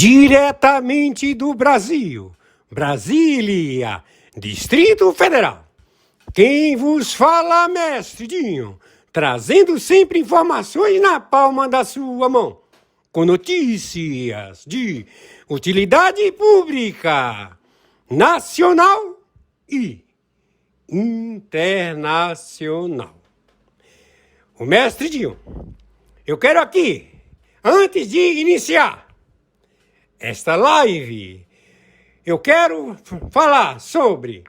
Diretamente do Brasil, Brasília, Distrito Federal. Quem vos fala, mestre Dinho, trazendo sempre informações na palma da sua mão, com notícias de utilidade pública, nacional e internacional. O mestre Dinho, eu quero aqui, antes de iniciar esta live, eu quero falar sobre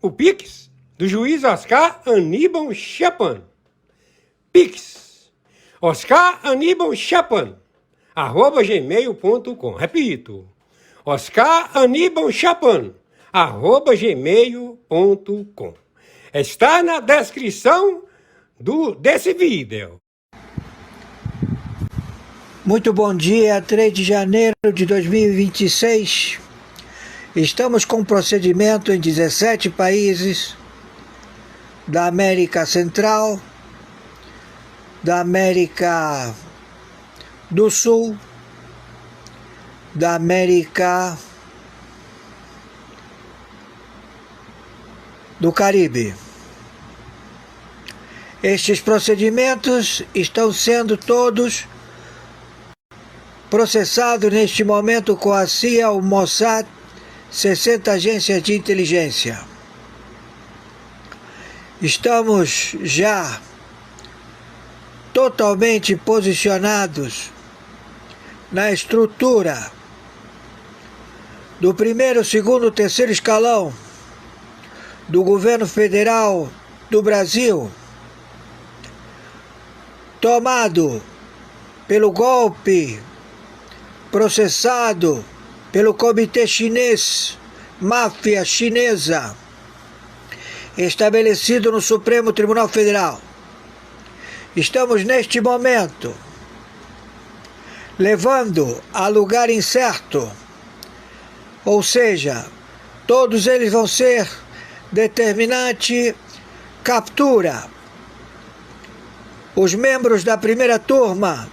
o Pix do juiz Oscar Aníbal Chapan. Pix, Oscar Aníbal Chapan, @gmail.com. Repito, Oscar Aníbal Chapan, @gmail.com. Está na descrição desse vídeo. Muito bom dia, 3 de janeiro de 2026. Estamos com procedimento em 17 países da América Central, da América do Sul, da América do Caribe. Estes procedimentos estão sendo todos processado neste momento com a CIA, o Mossad, 60 agências de inteligência. Estamos já totalmente posicionados na estrutura do primeiro, segundo, terceiro escalão do governo federal do Brasil, tomado pelo golpe processado pelo Comitê Chinês, máfia chinesa, estabelecido no Supremo Tribunal Federal. Estamos neste momento levando a lugar incerto, ou seja, todos eles vão ser determinante captura. Os membros da primeira turma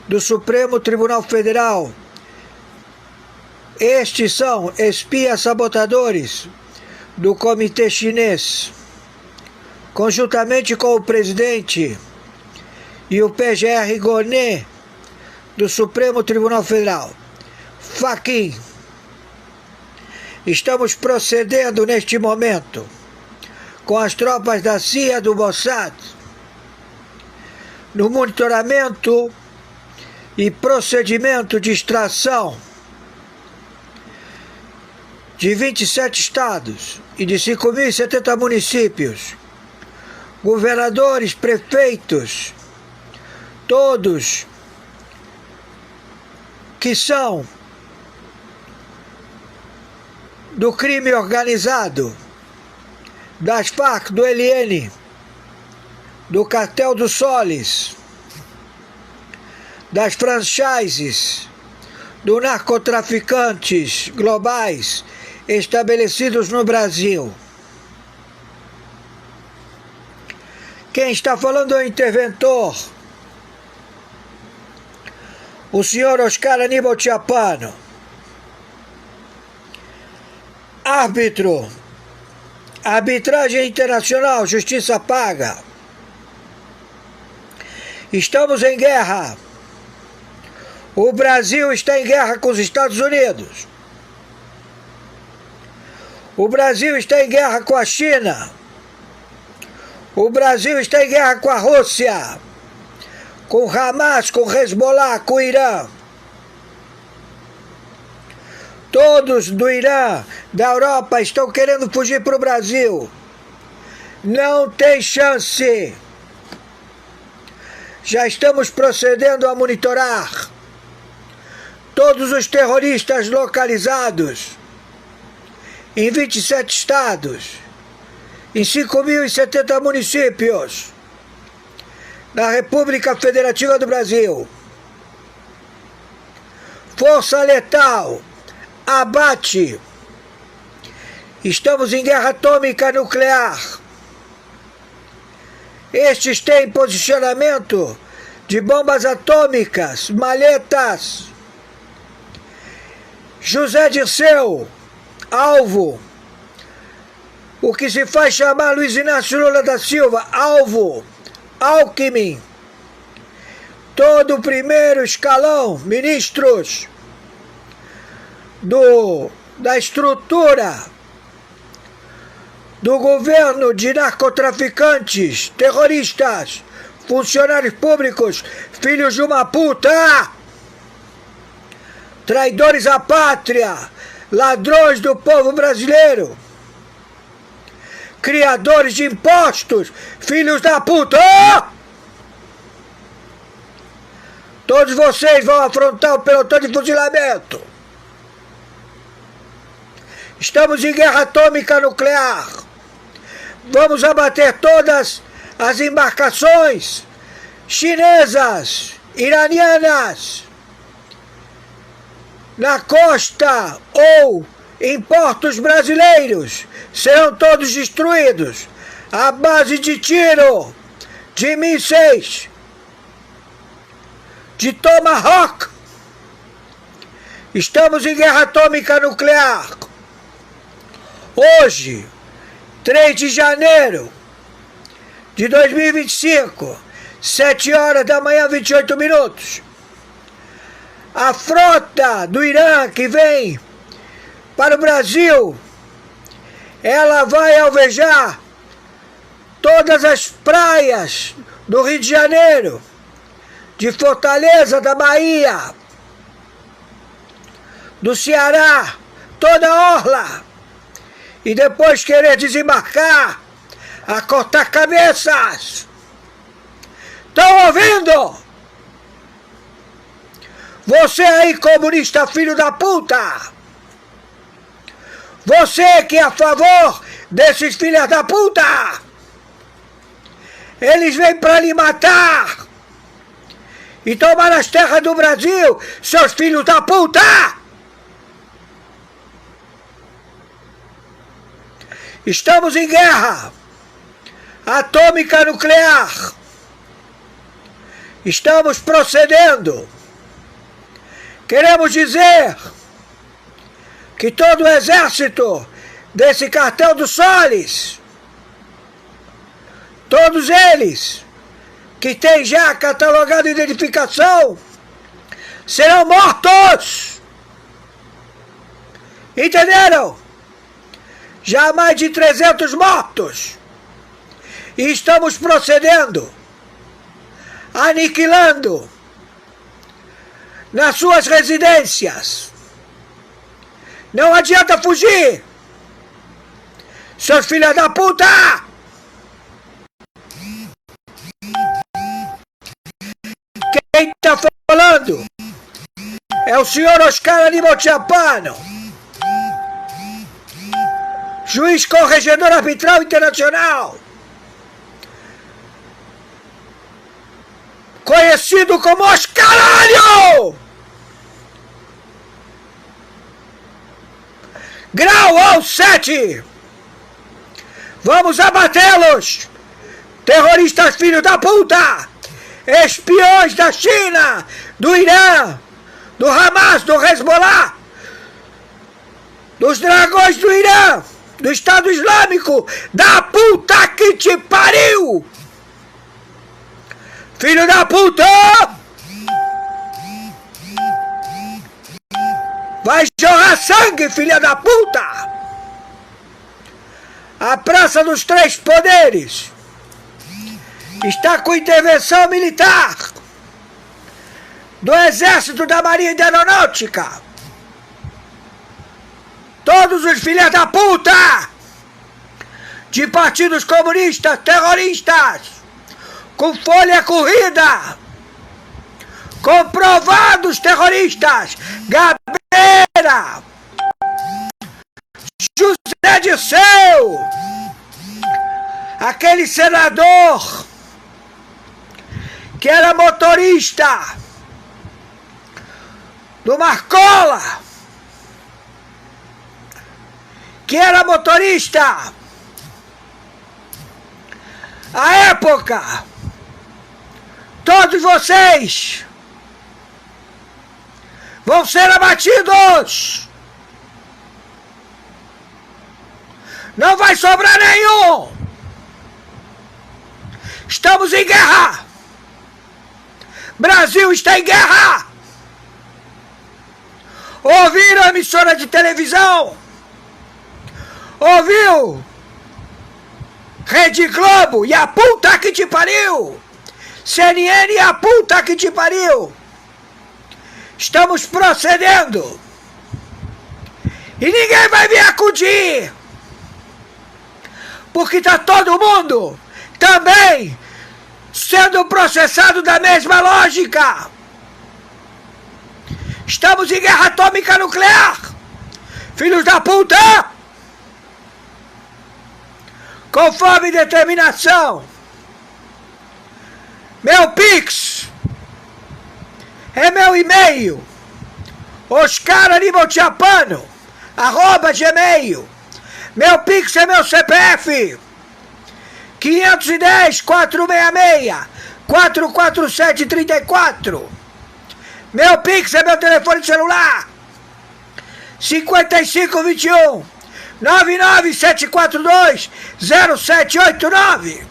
do Supremo Tribunal Federal, estes são espias sabotadores do Comitê Chinês, conjuntamente com o presidente e o PGR Goné do Supremo Tribunal Federal, Fachin. Estamos procedendo neste momento com as tropas da CIA, do Mossad, no monitoramento e procedimento de extração de 27 estados e de 5.070 municípios, governadores, prefeitos, todos que são do crime organizado, das Farc, do ELN, do Cartel dos Soles, das franchises, dos narcotraficantes globais estabelecidos no Brasil. Quem está falando é o interventor, o senhor Oscar Aníbal Chapan, árbitro, arbitragem internacional, justiça paga. Estamos em guerra. O Brasil está em guerra com os Estados Unidos. O Brasil está em guerra com a China. O Brasil está em guerra com a Rússia, com o Hamas, com o Hezbollah, com o Irã. Todos do Irã, da Europa, estão querendo fugir para o Brasil. Não tem chance. Já estamos procedendo a monitorar todos os terroristas localizados em 27 estados, em 5.070 municípios, na República Federativa do Brasil. Força letal, abate. Estamos em guerra atômica nuclear. Estes têm posicionamento de bombas atômicas, malhetas. José Dirceu, alvo. O que se faz chamar Luiz Inácio Lula da Silva, alvo. Alckmin. Todo o primeiro escalão, ministros da estrutura do governo de narcotraficantes, terroristas, funcionários públicos, filhos de uma puta, traidores à pátria, ladrões do povo brasileiro, criadores de impostos, filhos da puta. Todos vocês vão afrontar o pelotão de fuzilamento. Estamos em guerra atômica nuclear. Vamos abater todas as embarcações chinesas, iranianas, na costa ou em portos brasileiros. Serão todos destruídos à base de tiro, de mísseis, de Tomahawk. Estamos em guerra atômica nuclear. Hoje, 3 de janeiro de 2025, 7 horas da manhã, 28 minutos. A frota do Irã que vem para o Brasil, ela vai alvejar todas as praias do Rio de Janeiro, de Fortaleza, da Bahia, do Ceará, toda a orla, e depois querer desembarcar, a cortar cabeças. Estão ouvindo? Você aí, comunista filho da puta! Você que é a favor desses filhos da puta! Eles vêm para lhe matar e tomar as terras do Brasil, seus filhos da puta! Estamos em guerra atômica nuclear. Estamos procedendo. Queremos dizer que todo o exército desse cartel do Solis, todos eles que têm já catalogado identificação, serão mortos. Entenderam? Já há mais de 300 mortos. E estamos procedendo, aniquilando nas suas residências. Não adianta fugir, seus filhos da puta! Quem está falando é o senhor Oscar Aníbal Tchapano, juiz corregedor arbitral internacional, conhecido como Oscaralho! Grau 7! Vamos abatê-los! Terroristas filhos da puta! Espiões da China, do Irã, do Hamas, do Hezbollah, dos dragões do Irã, do Estado Islâmico, da puta que te pariu! Filho da puta! Vai jorrar sangue, filha da puta! A Praça dos Três Poderes está com intervenção militar do Exército, da Marinha e da Aeronáutica. Todos os filhos da puta de partidos comunistas, terroristas, com folha corrida, comprovados terroristas, Gabeira, José Dirceu, aquele senador que era motorista do Marcola, que era motorista à época. Todos vocês vão ser abatidos Não vai sobrar nenhum! Estamos em guerra! Brasil está em guerra! Ouviram a emissora de televisão? Ouviu? Rede Globo e a puta que te pariu! CNN e a puta que te pariu! Estamos procedendo! E ninguém vai vir acudir! Porque tá todo mundo também sendo processado da mesma lógica! Estamos em guerra atômica nuclear! Filhos da puta! Com fome e determinação! Meu Pix é meu e-mail, oscaranimotiapano@gmail. Meu Pix é meu CPF, 510-466-44734. Meu Pix é meu telefone celular, 5521-99742-0789.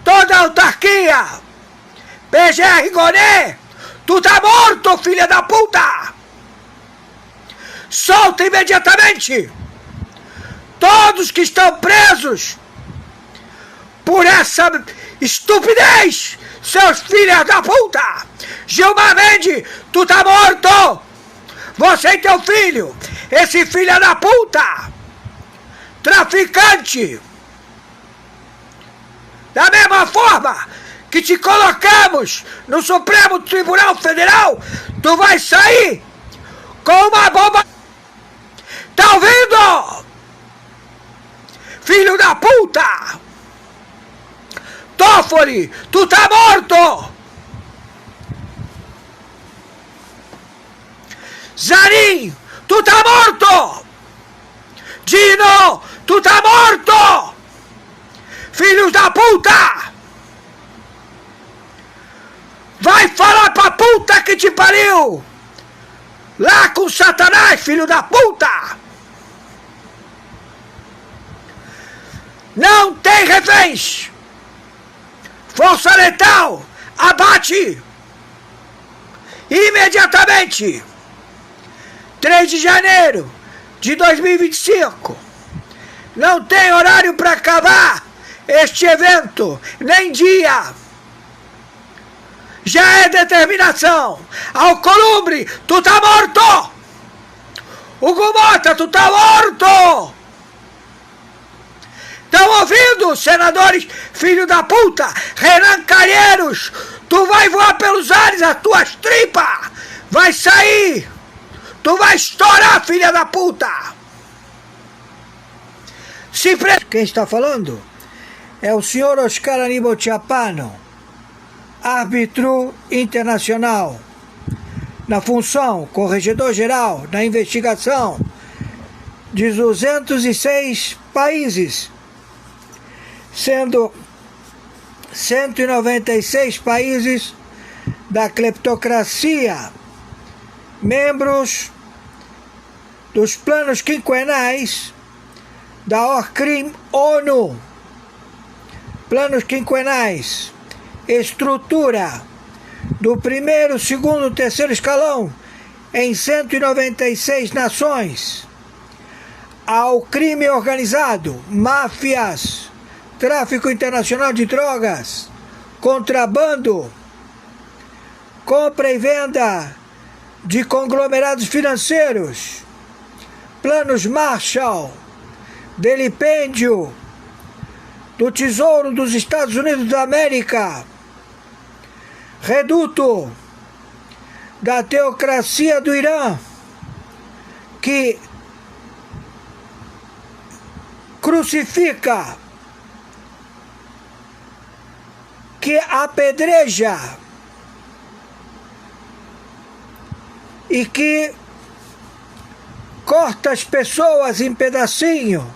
Toda a autarquia, PGR Goné, tu tá morto, filha da puta! Solta imediatamente todos que estão presos por essa estupidez, seus filhos da puta! Gilmar Mendes, tu tá morto! Você e teu filho, esse filho da puta! Traficante! Da mesma forma que te colocamos no Supremo Tribunal Federal, tu vai sair com uma bomba. Tá ouvindo? Filho da puta! Toffoli, tu tá morto! Zanin, tu tá morto! Dino, tu tá morto! Filhos da puta! Vai falar pra puta que te pariu! Lá com Satanás, filho da puta! Não tem reféns! Força letal! Abate! Imediatamente! 3 de janeiro de 2025. Não tem horário para acabar este evento, nem dia. Já é determinação. Alcolumbre, tu tá morto! Hugo Mota, tu tá morto! Estão ouvindo, senadores, filho da puta? Renan Calheiros, tu vai voar pelos ares, as tuas tripas! Vai sair! Tu vai estourar, filha da puta! Quem está falando é o senhor Oscar Aníbal Chiapano, árbitro internacional, na função corregedor-geral da investigação de 206 países, sendo 196 países da cleptocracia, membros dos planos quinquenais da OCRIM ONU, planos quinquenais, estrutura do primeiro, segundo, terceiro escalão em 196 nações, ao crime organizado, máfias, tráfico internacional de drogas, contrabando, compra e venda de conglomerados financeiros, planos Marshall, delipêndio do Tesouro dos Estados Unidos da América, reduto da teocracia do Irã, que crucifica, que apedreja e que corta as pessoas em pedacinho,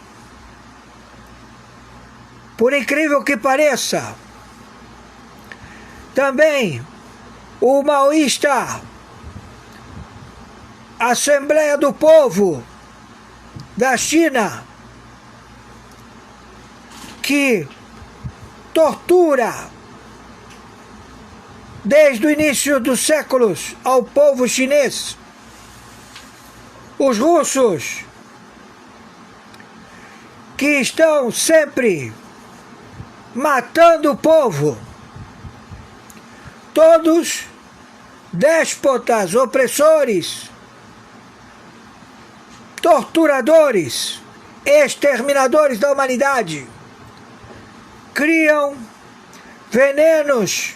por incrível que pareça. Também o maoísta Assembleia do Povo da China, que tortura desde o início dos séculos ao povo chinês. Os russos, que estão sempre matando o povo, todos déspotas, opressores, torturadores, exterminadores da humanidade, criam venenos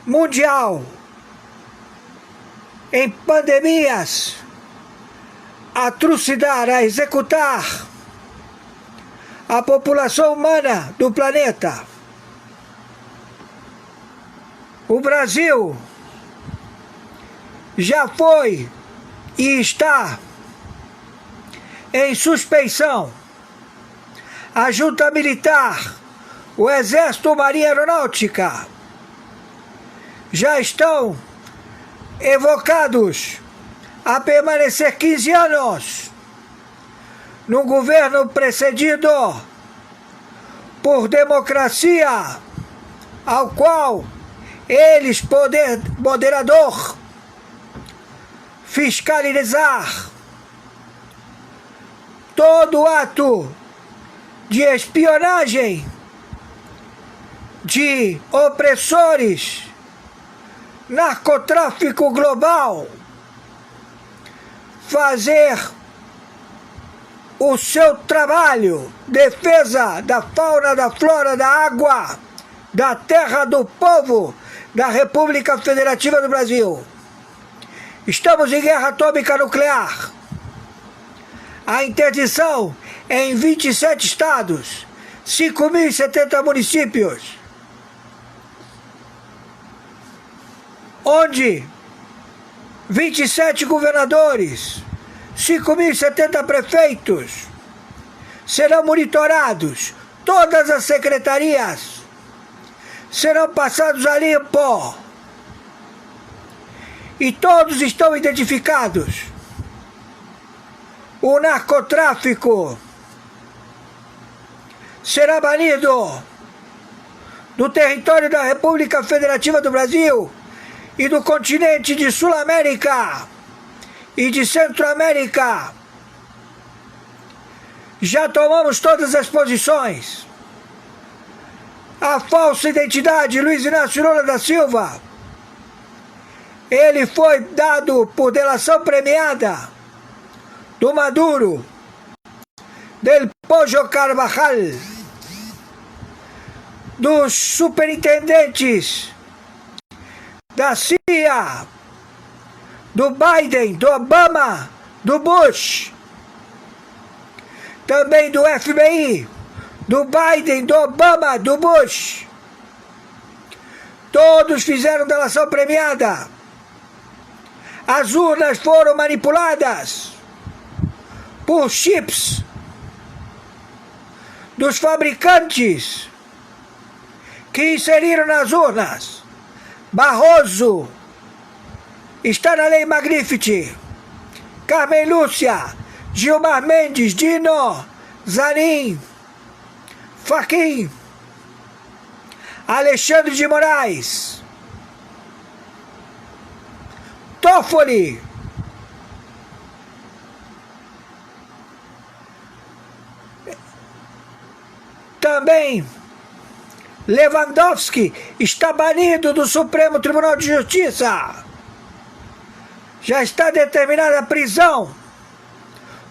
mundial em pandemias a trucidar, a executar a população humana do planeta. O Brasil já foi e está em suspeição. A junta militar, o Exército, Marinha Aeronáutica já estão evocados a permanecer 15 anos num governo precedido por democracia, ao qual eles, poder moderador, fiscalizar todo ato de espionagem de opressores, narcotráfico global, fazer o seu trabalho, defesa da fauna, da flora, da água, da terra, do povo da República Federativa do Brasil. Estamos em guerra atômica nuclear. A interdição é em 27 estados, 5.070 municípios, onde 27 governadores, 5.070 prefeitos serão monitorados. Todas as secretarias serão passados a limpo. E todos estão identificados. O narcotráfico será banido do território da República Federativa do Brasil e do continente de Sul-América e de Centro-América. Já tomamos todas as posições. A falsa identidade Luiz Inácio Lula da Silva, ele foi dado por delação premiada do Maduro, del Pollo Carvajal, dos superintendentes da CIA, do Biden, do Obama, do Bush, também do FBI, do Biden, do Obama, do Bush. Todos fizeram delação premiada. As urnas foram manipuladas por chips dos fabricantes que inseriram nas urnas. Barroso está na Lei Magnifique. Carmen Lúcia, Gilmar Mendes, Dino, Zanin, Fachin, Alexandre de Moraes, Toffoli, também Lewandowski está banido do Supremo Tribunal de Justiça. Já está determinada a prisão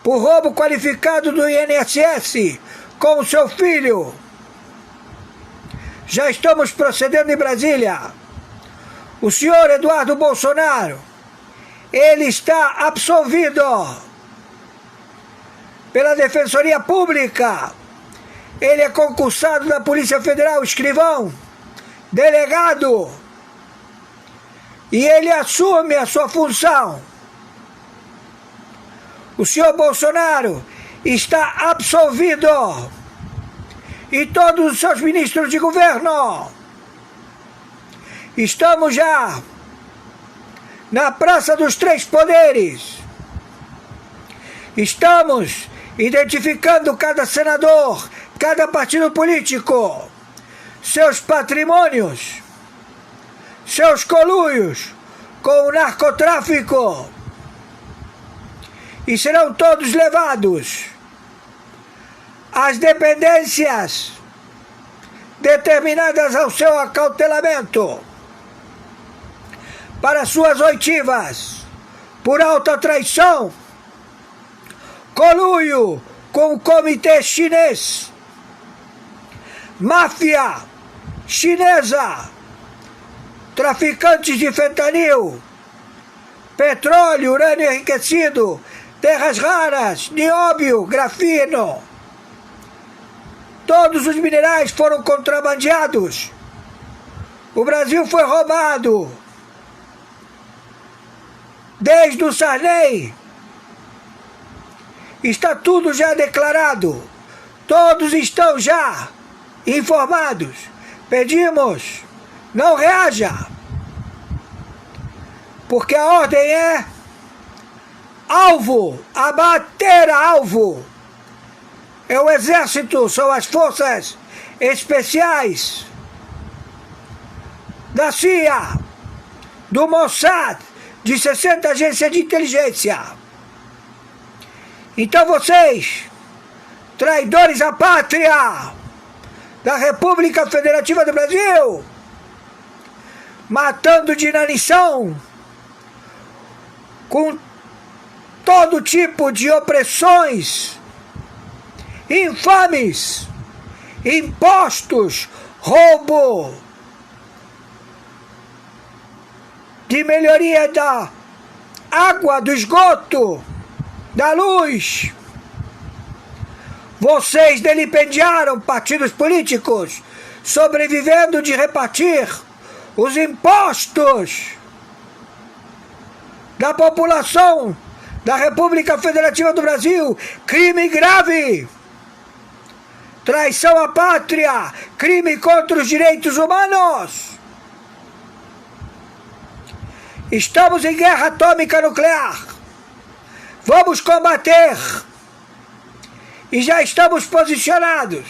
por roubo qualificado do INSS com o seu filho. Já estamos procedendo em Brasília. O senhor Eduardo Bolsonaro, ele está absolvido pela Defensoria Pública. Ele é concursado da Polícia Federal, escrivão, delegado, e ele assume a sua função. O senhor Bolsonaro está absolvido e todos os seus ministros de governo. Estamos já na Praça dos Três Poderes. Estamos identificando cada senador, cada partido político, seus patrimônios, seus conluios com o narcotráfico, e serão todos levados às dependências determinadas ao seu acautelamento para suas oitivas por alta traição, conluio com o comitê chinês, máfia chinesa, traficantes de fentanil, petróleo, urânio enriquecido, terras raras, nióbio, grafeno. Todos os minerais foram contrabandeados. O Brasil foi roubado. Desde o Sarney. Está tudo já declarado. Todos estão já informados. Pedimos, não reaja. Porque a ordem é alvo, abater alvo. É o exército, são as forças especiais da CIA, do Mossad, de 60 agências de inteligência. Então vocês, traidores à pátria da República Federativa do Brasil, matando de inanição, com todo tipo de opressões infames, impostos, roubo de melhoria da água, do esgoto, da luz. Vocês delipendiaram partidos políticos, sobrevivendo de repartir os impostos da população da República Federativa do Brasil. Crime grave, traição à pátria, crime contra os direitos humanos. Estamos em guerra atômica nuclear. Vamos combater. E já estamos posicionados,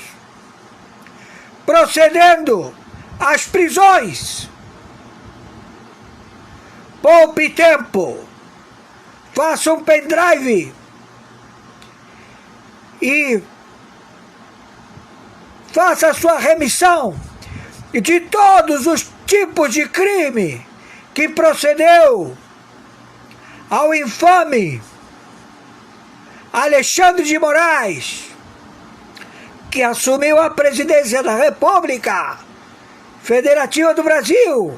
procedendo às prisões. Poupe tempo. Faça um pendrive e faça a sua remissão de todos os tipos de crime que procedeu ao infame Alexandre de Moraes, que assumiu a presidência da República Federativa do Brasil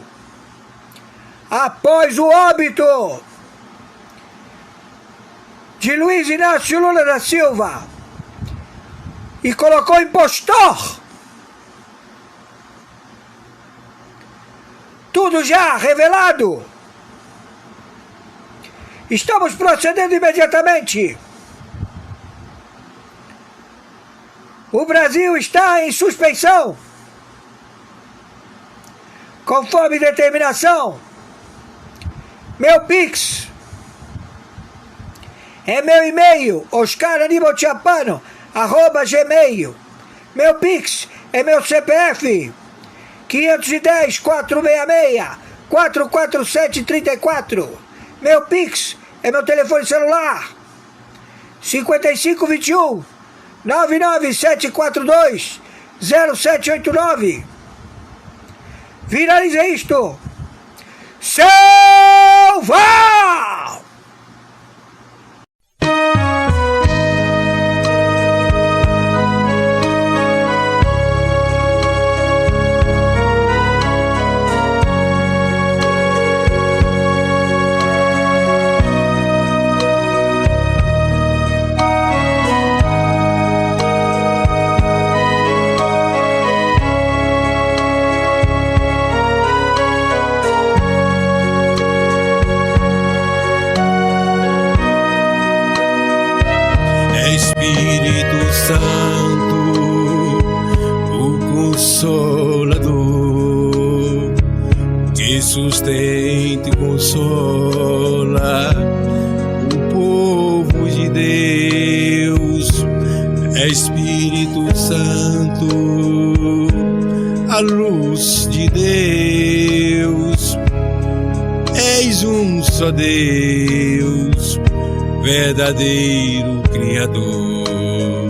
após o óbito de Luiz Inácio Lula da Silva e colocou impostor. Tudo já revelado. Estamos procedendo imediatamente. O Brasil está em suspensão, conforme determinação. Meu Pix é meu e-mail, oscaranibaltiapano@gmail. Meu Pix é meu CPF, 510-466-44734. Meu Pix é meu telefone celular, 5521-99742-0789. Viralize isto. Selva! Espírito Santo, o Consolador, te sustenta e consola o povo de Deus. Espírito Santo, a luz de Deus, és um só Deus, verdadeiro Criador.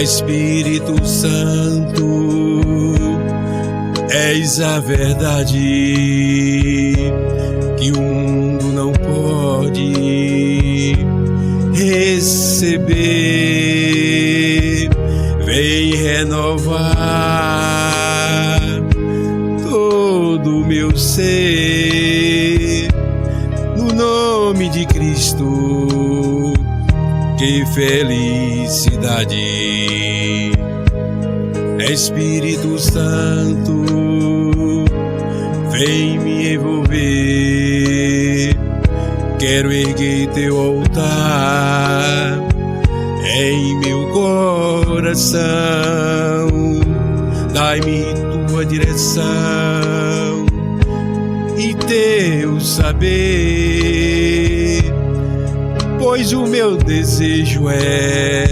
Espírito Santo, és a verdade que o mundo não pode receber. Vem renovar todo o meu ser, no nome de Cristo. Que felicidade! Espírito Santo, vem me envolver. Quero erguer teu altar em meu coração. Dai-me tua direção e teu saber, pois o meu desejo é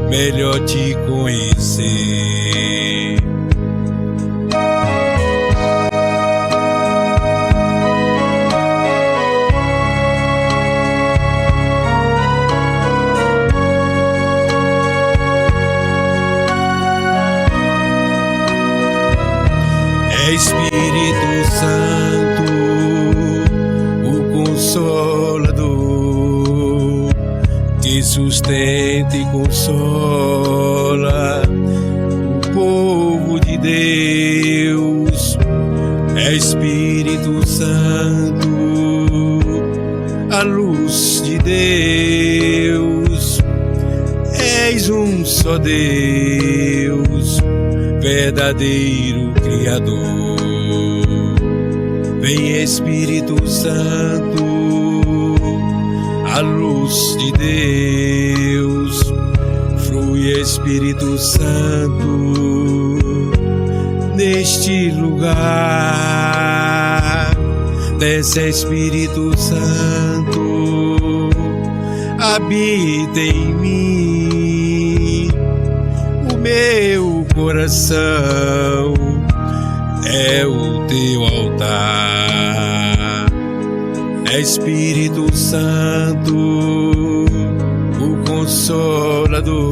melhor te conhecer. Espírito Santo, o Consolador, que sustenta e consola o povo de Deus. Espírito Santo, a luz de Deus, és um só Deus, verdadeiro Criador. Vem Espírito Santo, a luz de Deus, flui Espírito Santo neste lugar. Desce Espírito Santo, habita em mim. O meu coração é o teu altar. Espírito Santo, o Consolador,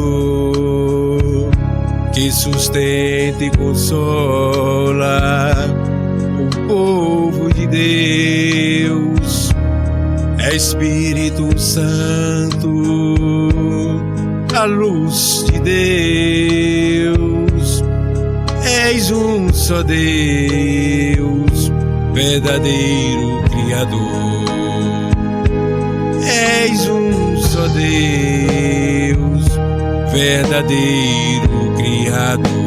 que sustenta e consola o povo de Deus. Espírito Santo, a luz de Deus, és um só Deus, verdadeiro Criador. És um só Deus, verdadeiro Criador.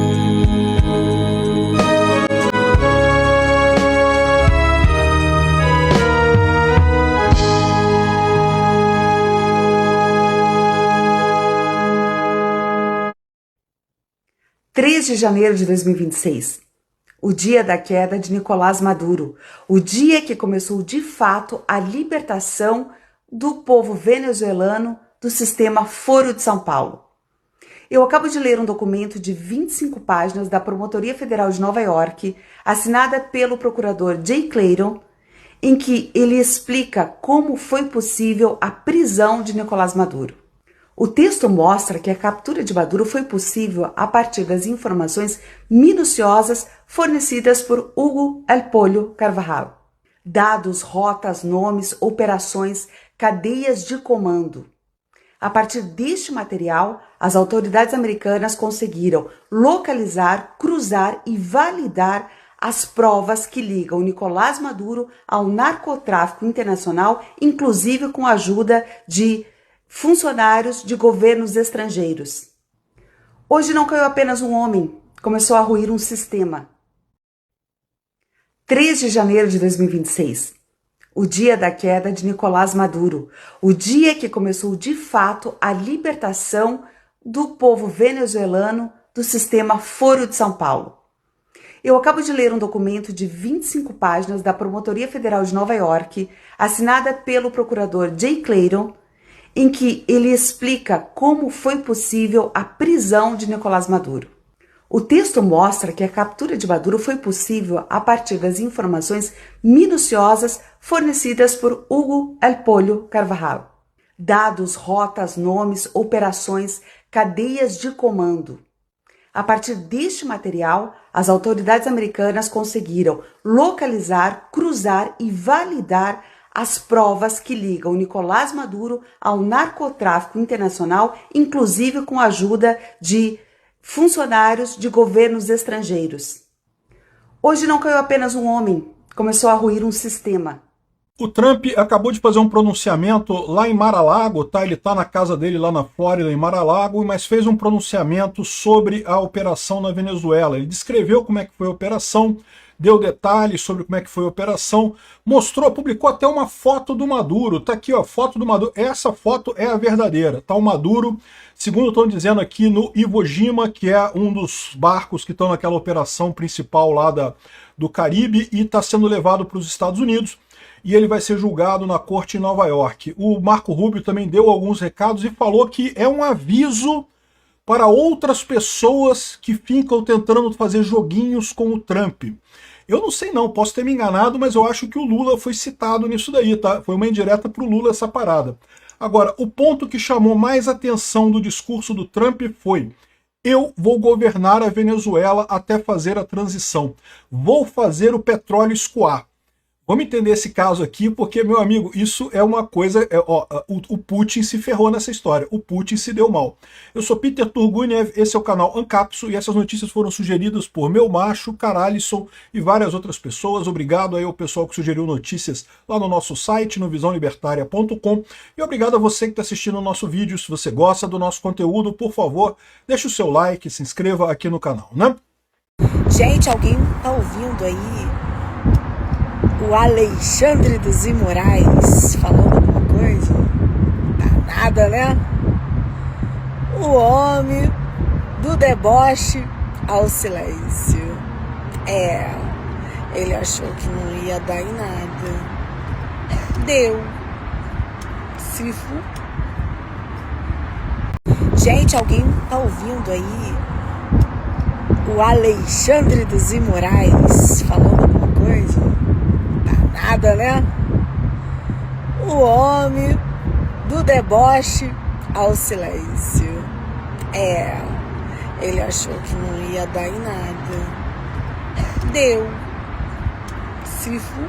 De janeiro de 2026, o dia da queda de Nicolás Maduro, o dia que começou de fato a libertação do povo venezuelano do sistema Foro de São Paulo. Eu acabo de ler um documento de 25 páginas da Promotoria Federal de Nova York, assinada pelo procurador Jay Clayton, em que ele explica como foi possível a prisão de Nicolás Maduro. O texto mostra que a captura de Maduro foi possível a partir das informações minuciosas fornecidas por Hugo El Pollo Carvajal. Dados, rotas, nomes, operações, cadeias de comando. A partir deste material, as autoridades americanas conseguiram localizar, cruzar e validar as provas que ligam Nicolás Maduro ao narcotráfico internacional, inclusive com a ajuda de funcionários de governos estrangeiros. Hoje não caiu apenas um homem, começou a ruir um sistema. 3 de janeiro de 2026, o dia da queda de Nicolás Maduro, o dia que começou de fato a libertação do povo venezuelano do sistema Foro de São Paulo. Eu acabo de ler um documento de 25 páginas da Promotoria Federal de Nova York, assinada pelo procurador Jay Clayton, em que ele explica como foi possível a prisão de Nicolás Maduro. O texto mostra que a captura de Maduro foi possível a partir das informações minuciosas fornecidas por Hugo El Pollo Carvajal. Dados, rotas, nomes, operações, cadeias de comando. A partir deste material, as autoridades americanas conseguiram localizar, cruzar e validar as provas que ligam Nicolás Maduro ao narcotráfico internacional, inclusive com a ajuda de funcionários de governos estrangeiros. Hoje não caiu apenas um homem, começou a ruir um sistema. O Trump acabou de fazer um pronunciamento lá em Mar-a-Lago, tá? Ele está na casa dele lá na Flórida, em Mar-a-Lago, mas fez um pronunciamento sobre a operação na Venezuela. Ele descreveu como é que foi a operação, deu detalhes sobre como é que foi a operação, mostrou, publicou até uma foto do Maduro. Tá aqui, ó, foto do Maduro. Essa foto é a verdadeira. Tá o Maduro, segundo estão dizendo aqui, no Iwo Jima, que é um dos barcos que estão naquela operação principal lá do Caribe, e está sendo levado para os Estados Unidos. E ele vai ser julgado na corte em Nova York. O Marco Rubio também deu alguns recados e falou que é um aviso para outras pessoas que ficam tentando fazer joguinhos com o Trump. Eu não sei não, posso ter me enganado, mas eu acho que o Lula foi citado nisso daí, tá? Foi uma indireta para o Lula essa parada. Agora, o ponto que chamou mais atenção do discurso do Trump foi: eu vou governar a Venezuela até fazer a transição. Vou fazer o petróleo escoar. Vamos entender esse caso aqui, porque, meu amigo, isso é uma coisa... o Putin se ferrou nessa história. O Putin se deu mal. Eu sou Peter Turguniev, esse é o canal Ancapso, e essas notícias foram sugeridas por Meu Macho, Caralisson e várias outras pessoas. Obrigado aí ao pessoal que sugeriu notícias lá no nosso site, no visãolibertaria.com. E obrigado a você que está assistindo o nosso vídeo. Se você gosta do nosso conteúdo, por favor, deixe o seu like, se inscreva aqui no canal, né? Gente, alguém tá ouvindo aí o Alexandre dos Imorais falando alguma coisa? Tá nada, né? O homem do deboche ao silêncio. Ele achou que não ia dar em nada. Deu. Se fu. Gente, alguém tá ouvindo aí o Alexandre dos Imorais falando alguma coisa? Nada, né? O homem do deboche ao silêncio. Ele achou que não ia dar em nada. Deu. Se fu.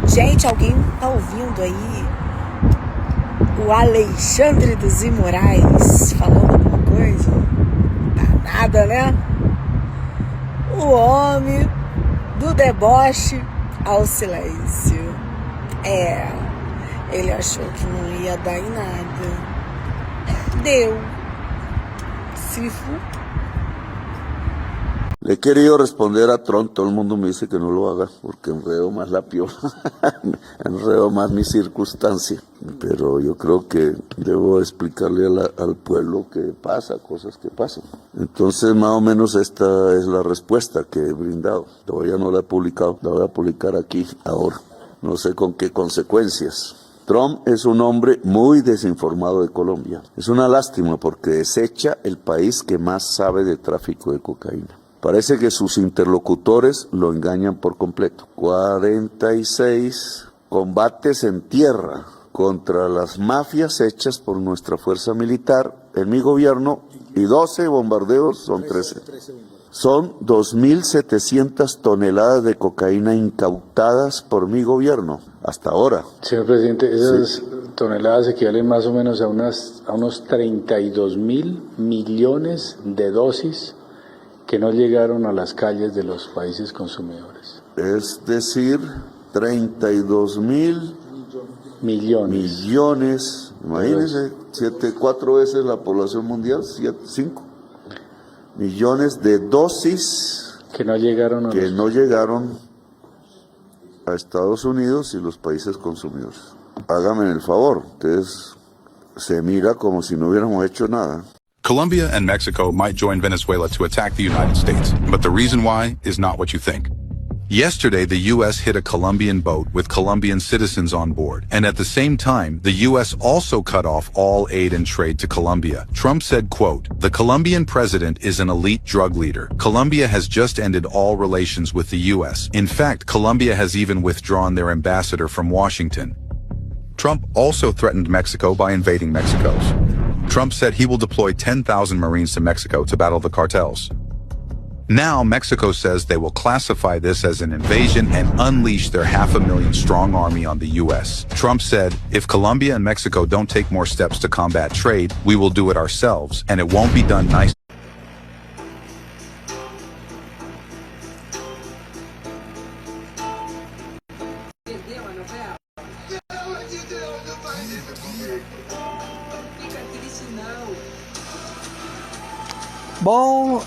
Gente, alguém tá ouvindo aí o Alexandre dos Imorais falando alguma coisa? Nada, né? O homem do deboche ao silêncio. Ele achou que não ia dar em nada. Deu. Se fu. Le he querido responder a Trump, todo el mundo me dice que no lo haga porque enredo más la piola, enredo más mi circunstancia, pero yo creo que debo explicarle al pueblo que pasa, cosas que pasan. Entonces más o menos esta es la respuesta que he brindado, todavía no la he publicado, la voy a publicar aquí ahora, no sé con qué consecuencias. Trump es un hombre muy desinformado de Colombia, es una lástima porque desecha el país que más sabe de tráfico de cocaína. Parece que sus interlocutores lo engañan por completo. 46 combates en tierra contra las mafias hechas por nuestra fuerza militar en mi gobierno y 12 bombardeos, son 13. Son 2.700 toneladas de cocaína incautadas por mi gobierno hasta ahora. Señor presidente, esas toneladas equivalen más o menos a unos 32.000 millones de dosis que no llegaron a las calles de los países consumidores. Es decir, 32.000 millones. Imagínense, 4 veces la población mundial, 5 millones de dosis que no llegaron a Estados Unidos y los países consumidores. Hágame el favor, entonces se mira como si no hubiéramos hecho nada. Colombia and Mexico might join Venezuela to attack the United States, but the reason why is not what you think. Yesterday, the U.S. hit a Colombian boat with Colombian citizens on board, and at the same time, the U.S. also cut off all aid and trade to Colombia. Trump said, quote, "The Colombian president is an elite drug leader. Colombia has just ended all relations with the U.S. In fact, Colombia has even withdrawn their ambassador from Washington." Trump also threatened Mexico by invading Mexico. Trump said he will deploy 10,000 Marines to Mexico to battle the cartels. Now, Mexico says they will classify this as an invasion and unleash their 500,000 strong army on the U.S. Trump said, "If Colombia and Mexico don't take more steps to combat trade, we will do it ourselves, and it won't be done nicely." Bom,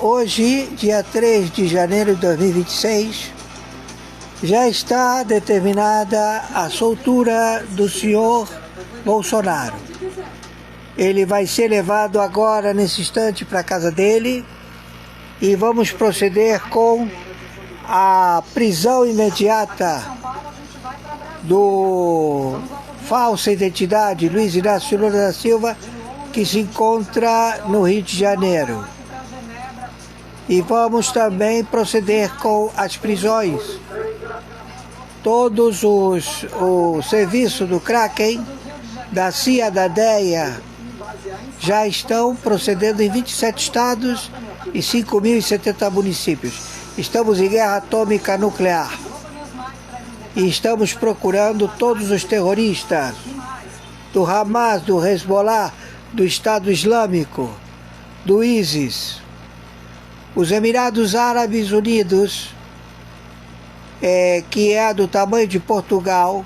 hoje, dia 3 de janeiro de 2026, já está determinada a soltura do senhor Bolsonaro. Ele vai ser levado agora, nesse instante, para a casa dele e vamos proceder com a prisão imediata do falsa identidade Luiz Inácio Lula da Silva, que se encontra no Rio de Janeiro. E vamos também proceder com as prisões. Todos o serviço do Kraken, da CIA, da DEA, já estão procedendo em 27 estados e 5.070 municípios. Estamos em guerra atômica nuclear. E estamos procurando todos os terroristas do Hamas, do Hezbollah, do Estado Islâmico, do ISIS. Os Emirados Árabes Unidos, que é do tamanho de Portugal,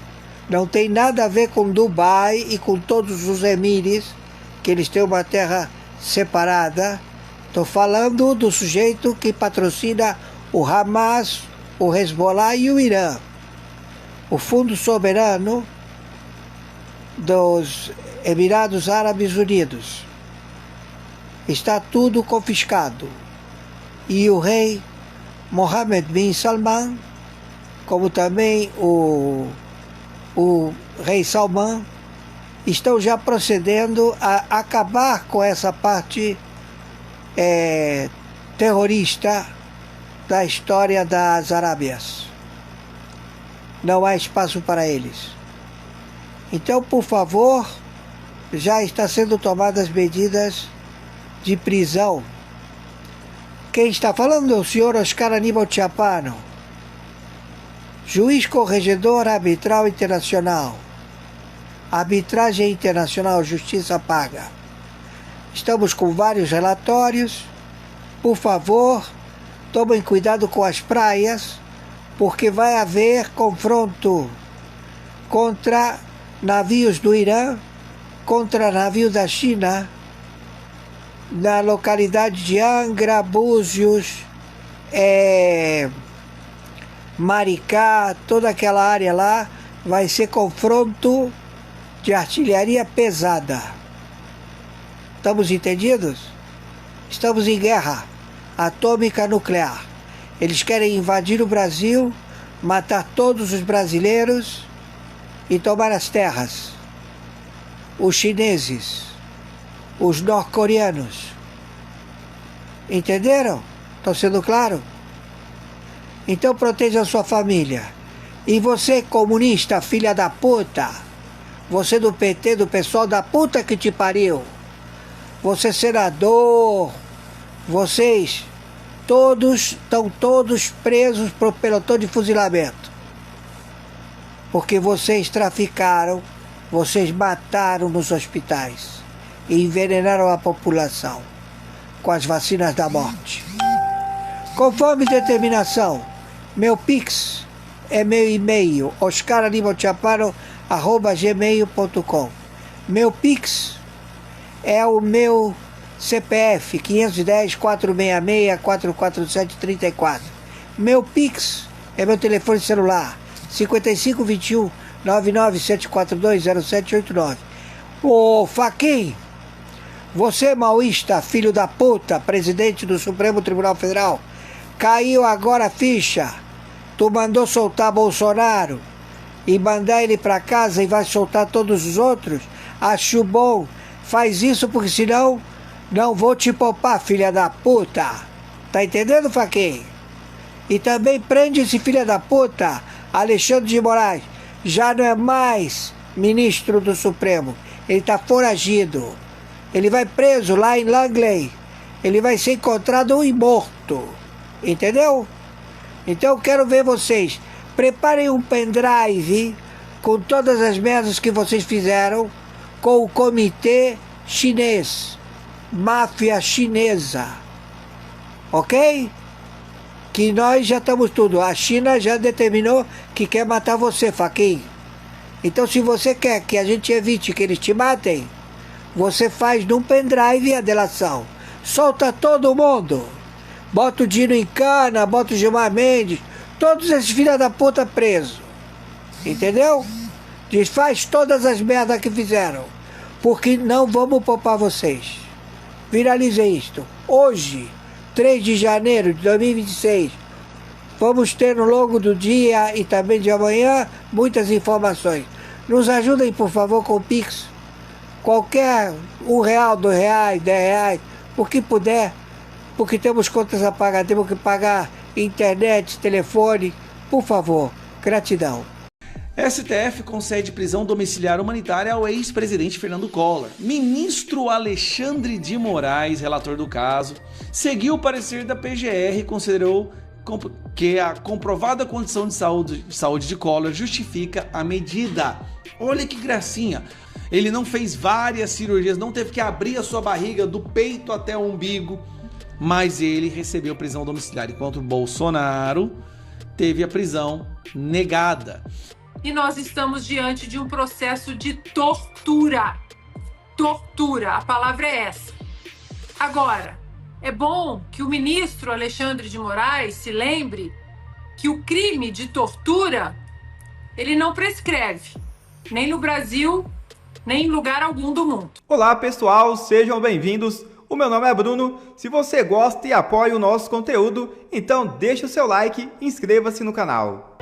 não tem nada a ver com Dubai e com todos os Emires, que eles têm uma terra separada. Estou falando do sujeito que patrocina o Hamas, o Hezbollah e o Irã. O Fundo Soberano dos Emirados Árabes Unidos. Está tudo confiscado. E o rei Mohammed bin Salman, como também o rei Salman, estão já procedendo a acabar com essa parte terrorista da história das Arábias. Não há espaço para eles. Então, por favor, já está sendo tomadas medidas de prisão. Quem está falando é o senhor Oscar Aníbal Chiapano, juiz corregedor arbitral internacional. Arbitragem internacional, justiça paga. Estamos com vários relatórios. Por favor, tomem cuidado com as praias, porque vai haver confronto contra navios do Irã, contra navios da China, na localidade de Angra, Búzios, Maricá, toda aquela área lá, vai ser confronto de artilharia pesada. Estamos entendidos? Estamos em guerra atômica nuclear. Eles querem invadir o Brasil, matar todos os brasileiros e tomar as terras. Os chineses, os norte-coreanos. Entenderam? Estou sendo claro? Então proteja a sua família. E você, comunista, filha da puta, você do PT, do pessoal da puta que te pariu, você senador, vocês estão todos presos pro pelotão de fuzilamento. Porque vocês traficaram, vocês mataram nos hospitais e envenenaram a população com as vacinas da morte. Conforme determinação, meu Pix é meu e-mail, oscaranibalchaparo@gmail.com. Meu Pix é o meu CPF, 510-466-447-34. Meu Pix é meu telefone celular, 5521-99742-0789. Ô Fachin, você maoísta, filho da puta, presidente do Supremo Tribunal Federal, caiu agora a ficha. Tu mandou soltar Bolsonaro e mandar ele para casa e vai soltar todos os outros? Acho bom. Faz isso porque senão não vou te poupar, filha da puta. Tá entendendo, Fachin? E também prende esse filho da puta, Alexandre de Moraes. Já não é mais ministro do Supremo. Ele tá foragido. Ele vai preso lá em Langley. Ele vai ser encontrado e morto. Entendeu? Então eu quero ver vocês. Preparem um pendrive com todas as merdas que vocês fizeram com o comitê chinês. Máfia chinesa. Ok? Que nós já estamos tudo. A China já determinou que quer matar você, Fachin. Então se você quer que a gente evite que eles te matem, você faz num pendrive a delação. Solta todo mundo. Bota o Dino em cana, bota o Gilmar Mendes, todos esses filha da puta presos. Entendeu? Desfaz todas as merdas que fizeram. Porque não vamos poupar vocês. Viralize isto. Hoje, 3 de janeiro de 2026, vamos ter no longo do dia e também de amanhã muitas informações. Nos ajudem, por favor, com o Pix. Qualquer R$1, R$2, R$10, o que puder, porque temos contas a pagar, temos que pagar internet, telefone, por favor, gratidão. STF concede prisão domiciliar humanitária ao ex-presidente Fernando Collor. Ministro Alexandre de Moraes, relator do caso, seguiu o parecer da PGR e considerou que a comprovada condição de saúde de Collor justifica a medida. Olha que gracinha! Ele não fez várias cirurgias, não teve que abrir a sua barriga do peito até o umbigo, mas ele recebeu prisão domiciliar, enquanto o Bolsonaro teve a prisão negada. E nós estamos diante de um processo de tortura. Tortura, a palavra é essa. Agora, é bom que o ministro Alexandre de Moraes se lembre que o crime de tortura, ele não prescreve, nem no Brasil, nem em lugar algum do mundo. Olá pessoal, sejam bem-vindos. O meu nome é Bruno. Se você gosta e apoia o nosso conteúdo, então deixa o seu like e inscreva-se no canal.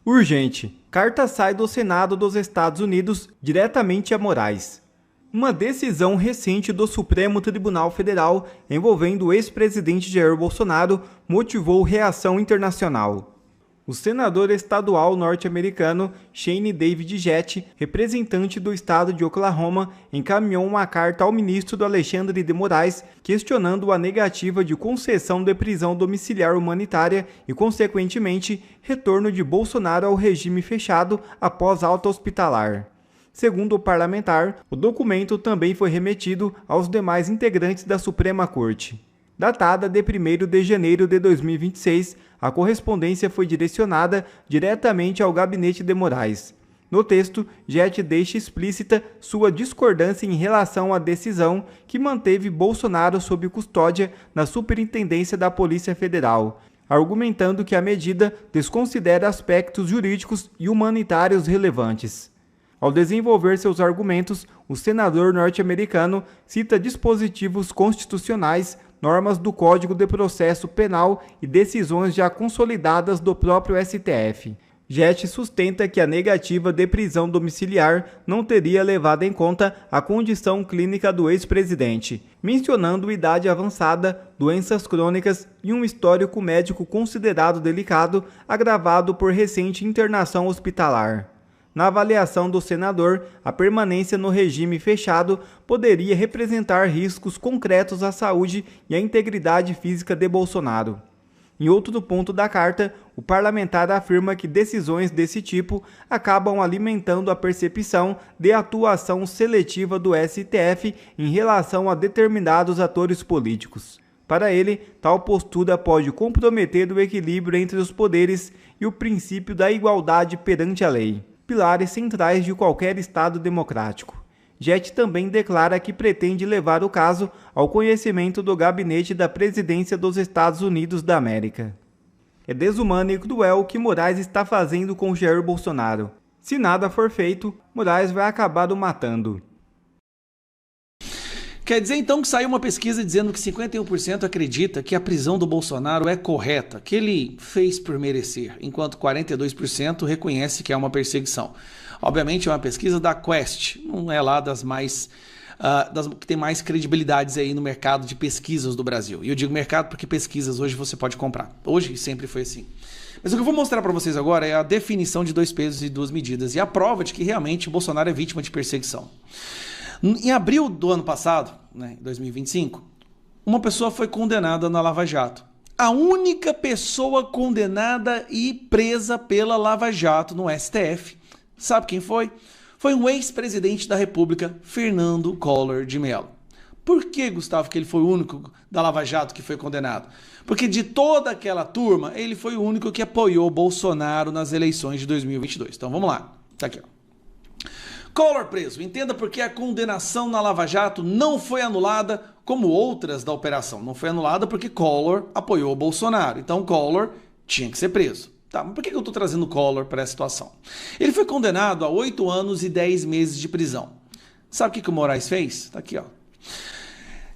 Urgente. Carta sai do Senado dos Estados Unidos diretamente a Moraes. Uma decisão recente do Supremo Tribunal Federal envolvendo o ex-presidente Jair Bolsonaro motivou reação internacional. O senador estadual norte-americano Shane David Jett, representante do estado de Oklahoma, encaminhou uma carta ao ministro Alexandre de Moraes questionando a negativa de concessão de prisão domiciliar humanitária e, consequentemente, retorno de Bolsonaro ao regime fechado após alta hospitalar. Segundo o parlamentar, o documento também foi remetido aos demais integrantes da Suprema Corte. Datada de 1º de janeiro de 2026, a correspondência foi direcionada diretamente ao gabinete de Moraes. No texto, Jett deixa explícita sua discordância em relação à decisão que manteve Bolsonaro sob custódia na Superintendência da Polícia Federal, argumentando que a medida desconsidera aspectos jurídicos e humanitários relevantes. Ao desenvolver seus argumentos, o senador norte-americano cita dispositivos constitucionais, normas do Código de Processo Penal e decisões já consolidadas do próprio STF. Jett sustenta que a negativa de prisão domiciliar não teria levado em conta a condição clínica do ex-presidente, mencionando idade avançada, doenças crônicas e um histórico médico considerado delicado, agravado por recente internação hospitalar. Na avaliação do senador, a permanência no regime fechado poderia representar riscos concretos à saúde e à integridade física de Bolsonaro. Em outro ponto da carta, o parlamentar afirma que decisões desse tipo acabam alimentando a percepção de atuação seletiva do STF em relação a determinados atores políticos. Para ele, tal postura pode comprometer o equilíbrio entre os poderes e o princípio da igualdade perante a lei, pilares centrais de qualquer Estado democrático. Jett também declara que pretende levar o caso ao conhecimento do gabinete da presidência dos Estados Unidos da América. É desumano e cruel o que Moraes está fazendo com Jair Bolsonaro. Se nada for feito, Moraes vai acabar o matando. Quer dizer então que saiu uma pesquisa dizendo que 51% acredita que a prisão do Bolsonaro é correta, que ele fez por merecer, enquanto 42% reconhece que é uma perseguição. Obviamente é uma pesquisa da Quest, não é lá das mais das que tem mais credibilidades aí no mercado de pesquisas do Brasil. E eu digo mercado porque pesquisas hoje você pode comprar. Hoje sempre foi assim. Mas o que eu vou mostrar para vocês agora é a definição de 2 pesos e 2 medidas e a prova de que realmente o Bolsonaro é vítima de perseguição. Em abril do ano passado, né, 2025, uma pessoa foi condenada na Lava Jato. A única pessoa condenada e presa pela Lava Jato no STF, sabe quem foi? Foi um ex-presidente da República, Fernando Collor de Mello. Por que, Gustavo, que ele foi o único da Lava Jato que foi condenado? Porque de toda aquela turma, ele foi o único que apoiou Bolsonaro nas eleições de 2022. Então vamos lá, tá aqui, ó. Collor preso. Entenda por que a condenação na Lava Jato não foi anulada como outras da operação. Não foi anulada porque Collor apoiou o Bolsonaro. Então Collor tinha que ser preso. Tá, mas por que eu estou trazendo Collor para essa situação? Ele foi condenado a 8 anos e 10 meses de prisão. Sabe o que o Moraes fez? Tá aqui, ó.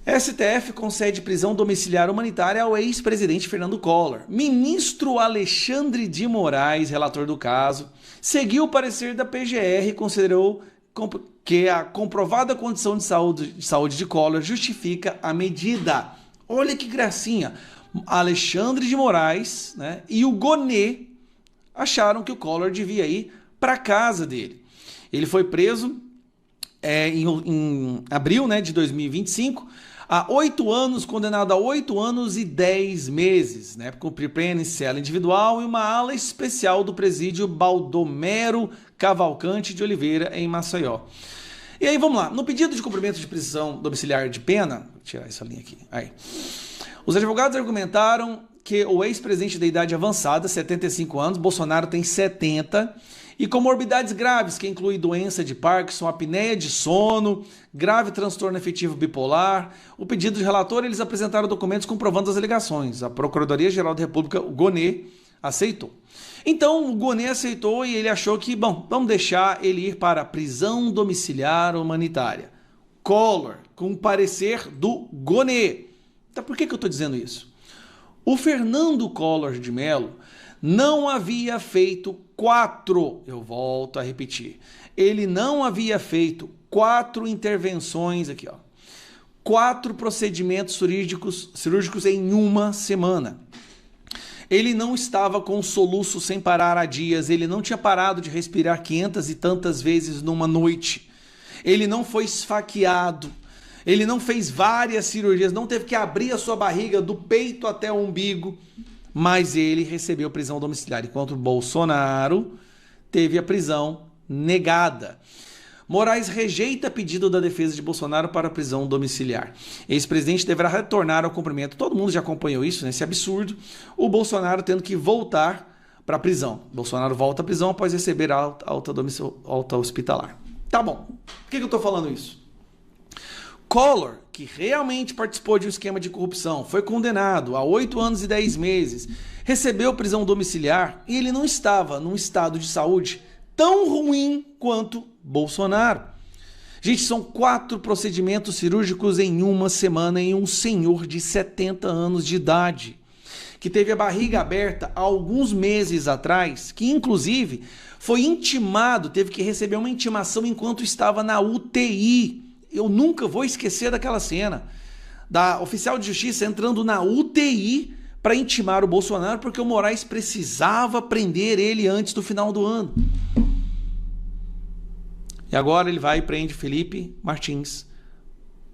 STF concede prisão domiciliar humanitária ao ex-presidente Fernando Collor. Ministro Alexandre de Moraes, relator do caso, seguiu o parecer da PGR e considerou que a comprovada condição de saúde de Collor justifica a medida. Olha que gracinha. Alexandre de Moraes, né, e o Gonê acharam que o Collor devia ir para a casa dele. Ele foi preso em abril, né, de 2025, a 8 anos, condenado a 8 anos e 10 meses, né, por cumprir pena em cela individual e uma ala especial do presídio Baldomero Cavalcante de Oliveira, em Maceió. E aí, vamos lá. No pedido de cumprimento de prisão domiciliar de pena, vou tirar essa linha aqui, aí. Os advogados argumentaram que o ex-presidente da idade avançada, 75 anos, Bolsonaro tem 70, e comorbidades graves, que incluem doença de Parkinson, apneia de sono, grave transtorno afetivo bipolar. O pedido de relator, eles apresentaram documentos comprovando as alegações. A Procuradoria-Geral da República, o Gonê, aceitou. Então, o Gonê aceitou e ele achou que, bom, vamos deixar ele ir para a prisão domiciliar humanitária. Collor, com o parecer do Gonê. Então, por que eu estou dizendo isso? O Fernando Collor de Mello não havia feito 4, eu volto a repetir, ele não havia feito 4 intervenções aqui, ó, 4 procedimentos cirúrgicos em uma semana. Ele não estava com soluço sem parar há dias, ele não tinha parado de respirar 500 e tantas vezes numa noite, ele não foi esfaqueado, ele não fez várias cirurgias, não teve que abrir a sua barriga do peito até o umbigo, mas ele recebeu prisão domiciliar, enquanto Bolsonaro teve a prisão negada. Moraes rejeita pedido da defesa de Bolsonaro para prisão domiciliar. Ex-presidente deverá retornar ao cumprimento. Todo mundo já acompanhou isso, né? Esse absurdo. O Bolsonaro tendo que voltar para a prisão. Bolsonaro volta à prisão após receber alta hospitalar. Tá bom. Por que eu estou falando isso? Collor, que realmente participou de um esquema de corrupção, foi condenado a 8 anos e 10 meses, recebeu prisão domiciliar e ele não estava num estado de saúde tão ruim quanto Bolsonaro. Gente, são 4 procedimentos cirúrgicos em uma semana em um senhor de 70 anos de idade, que teve a barriga aberta há alguns meses atrás, que inclusive foi intimado, teve que receber uma intimação enquanto estava na UTI. Eu nunca vou esquecer daquela cena da oficial de justiça entrando na UTI para intimar o Bolsonaro porque o Moraes precisava prender ele antes do final do ano. E agora ele vai e prende Felipe Martins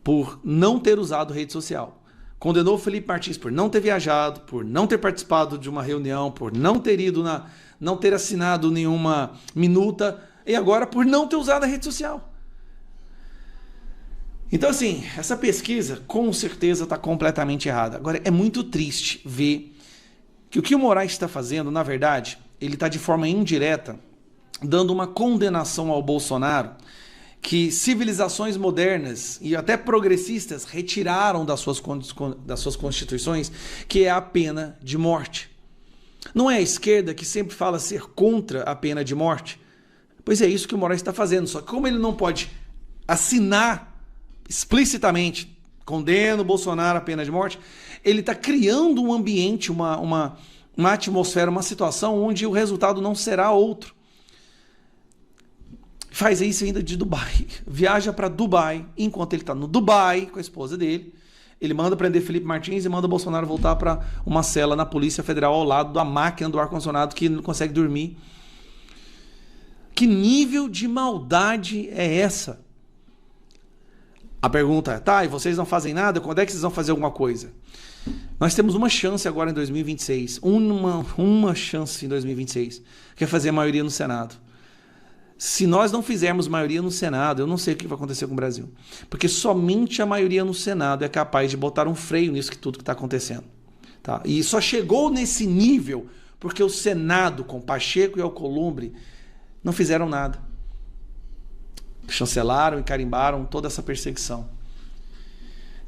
por não ter usado rede social. Condenou o Felipe Martins por não ter viajado, por não ter participado de uma reunião, por não ter ido não ter assinado nenhuma minuta e agora por não ter usado a rede social. Então, assim, essa pesquisa com certeza está completamente errada. Agora, é muito triste ver que o que o Moraes está fazendo, na verdade, ele está de forma indireta dando uma condenação ao Bolsonaro que civilizações modernas e até progressistas retiraram das suas constituições, que é a pena de morte. Não é a esquerda que sempre fala ser contra a pena de morte? Pois é isso que o Moraes está fazendo, só que como ele não pode assinar explicitamente, condena o Bolsonaro à pena de morte, ele está criando um ambiente, uma atmosfera, uma situação onde o resultado não será outro. Faz isso ainda de Dubai. Viaja para Dubai, enquanto ele está no Dubai com a esposa dele, ele manda prender Felipe Martins e manda Bolsonaro voltar para uma cela na Polícia Federal ao lado da máquina do ar-condicionado que não consegue dormir. Que nível de maldade é essa? A pergunta é, tá, e vocês não fazem nada? Quando é que vocês vão fazer alguma coisa? Nós temos uma chance agora em 2026, uma chance em 2026, que é fazer a maioria no Senado. Se nós não fizermos maioria no Senado, eu não sei o que vai acontecer com o Brasil. Porque somente a maioria no Senado é capaz de botar um freio nisso que tudo que está acontecendo. Tá? E só chegou nesse nível porque o Senado, com Pacheco e Alcolumbre, não fizeram nada. Chancelaram e carimbaram toda essa perseguição.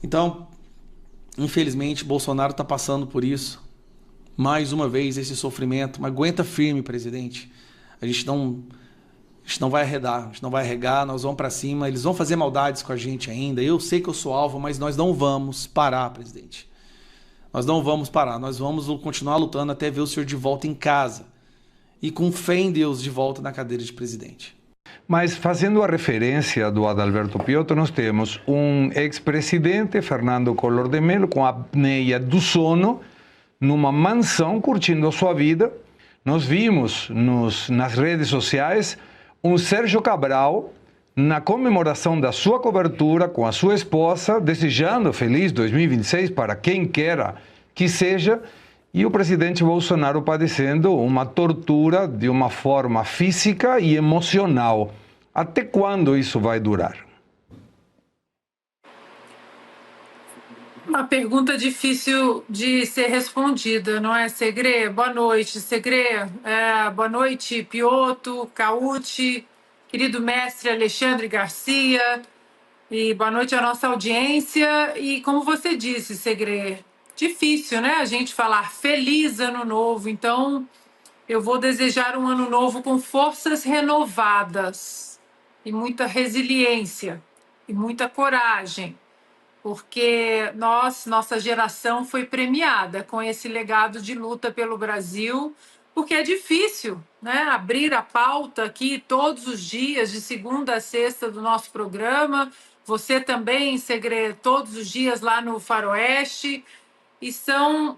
Então, infelizmente, Bolsonaro está passando por isso. Mais uma vez, esse sofrimento. Mas aguenta firme, presidente. A gente não vai arredar, a gente não vai arregar, nós vamos para cima. Eles vão fazer maldades com a gente ainda. Eu sei que eu sou alvo, mas nós não vamos parar, presidente. Nós não vamos parar. Nós vamos continuar lutando até ver o senhor de volta em casa. E com fé em Deus de volta na cadeira de presidente. Mas fazendo a referência do Adalberto Piotto, nós temos um ex-presidente, Fernando Collor de Mello, com a apneia do sono, numa mansão, curtindo a sua vida. Nós vimos nas redes sociais um Sérgio Cabral, na comemoração da sua cobertura com a sua esposa, desejando feliz 2026 para quem queira que seja, e o presidente Bolsonaro padecendo uma tortura de uma forma física e emocional. Até quando isso vai durar? Uma pergunta difícil de ser respondida, não é, Segré? Boa noite, Segré. Boa noite, Piotto, Cauti, querido mestre Alexandre Garcia, e boa noite à nossa audiência. E como você disse, Segré, difícil, né, a gente falar feliz ano novo, então eu vou desejar um ano novo com forças renovadas e muita resiliência e muita coragem, porque nossa geração foi premiada com esse legado de luta pelo Brasil, porque é difícil, né, abrir a pauta aqui todos os dias, de segunda a sexta do nosso programa, você também, Segré, todos os dias lá no Faroeste,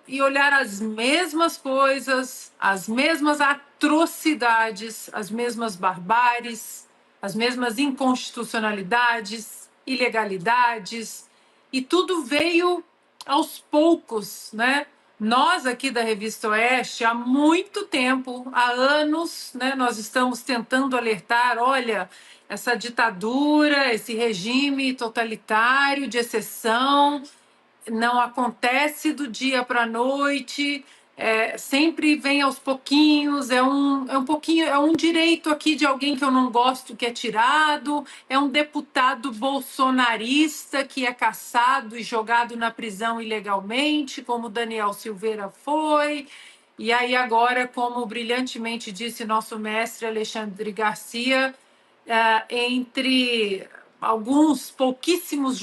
e olhar as mesmas coisas, as mesmas atrocidades, as mesmas barbáries, as mesmas inconstitucionalidades, ilegalidades, e tudo veio aos poucos, né? Nós aqui da Revista Oeste, há muito tempo, há anos, né, nós estamos tentando alertar, olha, essa ditadura, esse regime totalitário de exceção, não acontece do dia para a noite, sempre vem aos pouquinhos, é um direito aqui de alguém que eu não gosto que é tirado, é um deputado bolsonarista que é caçado e jogado na prisão ilegalmente, como Daniel Silveira foi, e aí agora, como brilhantemente disse nosso mestre Alexandre Garcia, entre alguns pouquíssimos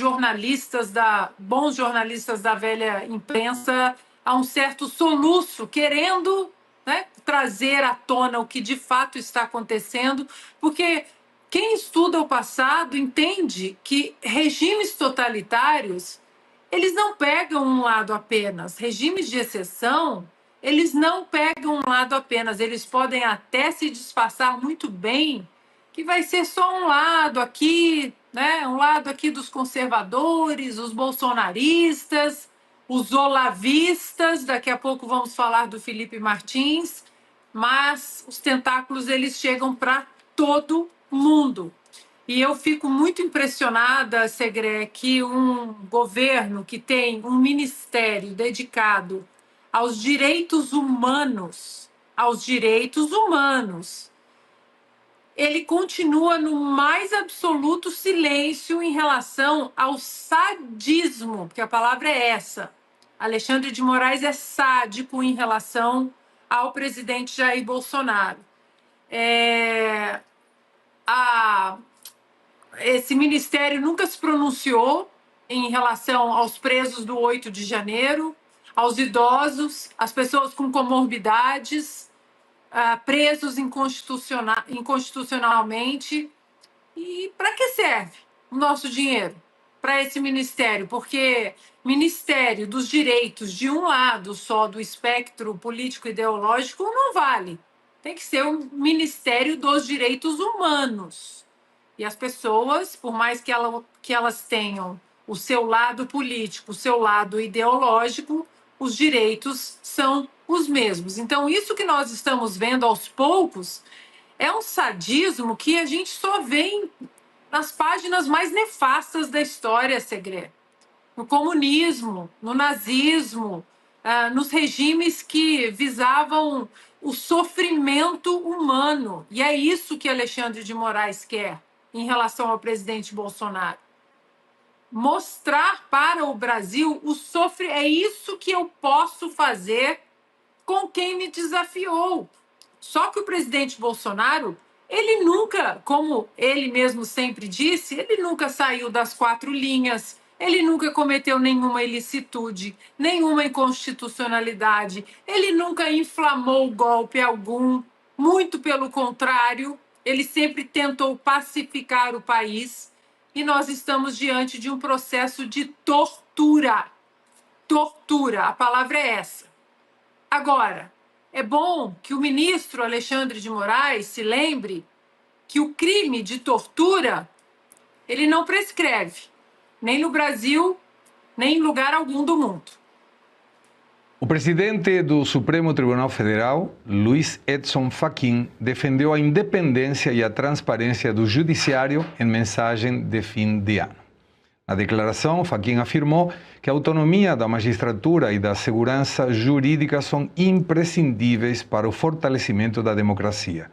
bons jornalistas da velha imprensa, há um certo soluço, querendo, né, trazer à tona o que de fato está acontecendo, porque quem estuda o passado entende que regimes totalitários, eles não pegam um lado apenas. Regimes de exceção, eles não pegam um lado apenas. Eles podem até se disfarçar muito bem que vai ser só um lado aqui, né? Um lado aqui dos conservadores, os bolsonaristas, os olavistas, daqui a pouco vamos falar do Felipe Martins, mas os tentáculos eles chegam para todo mundo. E eu fico muito impressionada, Segré, que um governo que tem um ministério dedicado aos direitos humanos, ele continua no mais absoluto silêncio em relação ao sadismo, porque a palavra é essa. Alexandre de Moraes é sádico em relação ao presidente Jair Bolsonaro. esse ministério nunca se pronunciou em relação aos presos do 8 de janeiro, aos idosos, às pessoas com comorbidades, presos inconstitucionalmente. E para que serve o nosso dinheiro para esse ministério? Porque Ministério dos Direitos de um lado só do espectro político-ideológico não vale. Tem que ser um Ministério dos Direitos Humanos. E as pessoas, por mais que elas tenham o seu lado político, o seu lado ideológico, os direitos são os mesmos. Então, isso que nós estamos vendo aos poucos é um sadismo que a gente só vê nas páginas mais nefastas da história, Segre. No comunismo, no nazismo, nos regimes que visavam o sofrimento humano. E é isso que Alexandre de Moraes quer em relação ao presidente Bolsonaro. Mostrar para o Brasil o sofrimento. É isso que eu posso fazer com quem me desafiou. Só que o presidente Bolsonaro, ele nunca, como ele mesmo sempre disse, ele nunca saiu das 4 linhas, ele nunca cometeu nenhuma ilicitude, nenhuma inconstitucionalidade, ele nunca inflamou golpe algum, muito pelo contrário, ele sempre tentou pacificar o país e nós estamos diante de um processo de tortura. Tortura, a palavra é essa. Agora, é bom que o ministro Alexandre de Moraes se lembre que o crime de tortura, ele não prescreve, nem no Brasil, nem em lugar algum do mundo. O presidente do Supremo Tribunal Federal, Luiz Edson Fachin, defendeu a independência e a transparência do judiciário em mensagem de fim de ano. Na declaração, Fachin afirmou que a autonomia da magistratura e da segurança jurídica são imprescindíveis para o fortalecimento da democracia.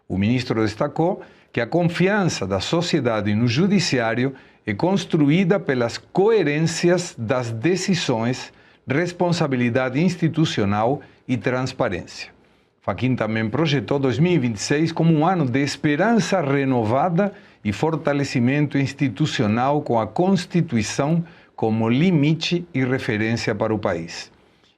O ministro destacou que a confiança da sociedade no judiciário é construída pelas coerências das decisões, responsabilidade institucional e transparência. Fachin também projetou 2026 como um ano de esperança renovada e fortalecimento institucional com a Constituição como limite e referência para o país.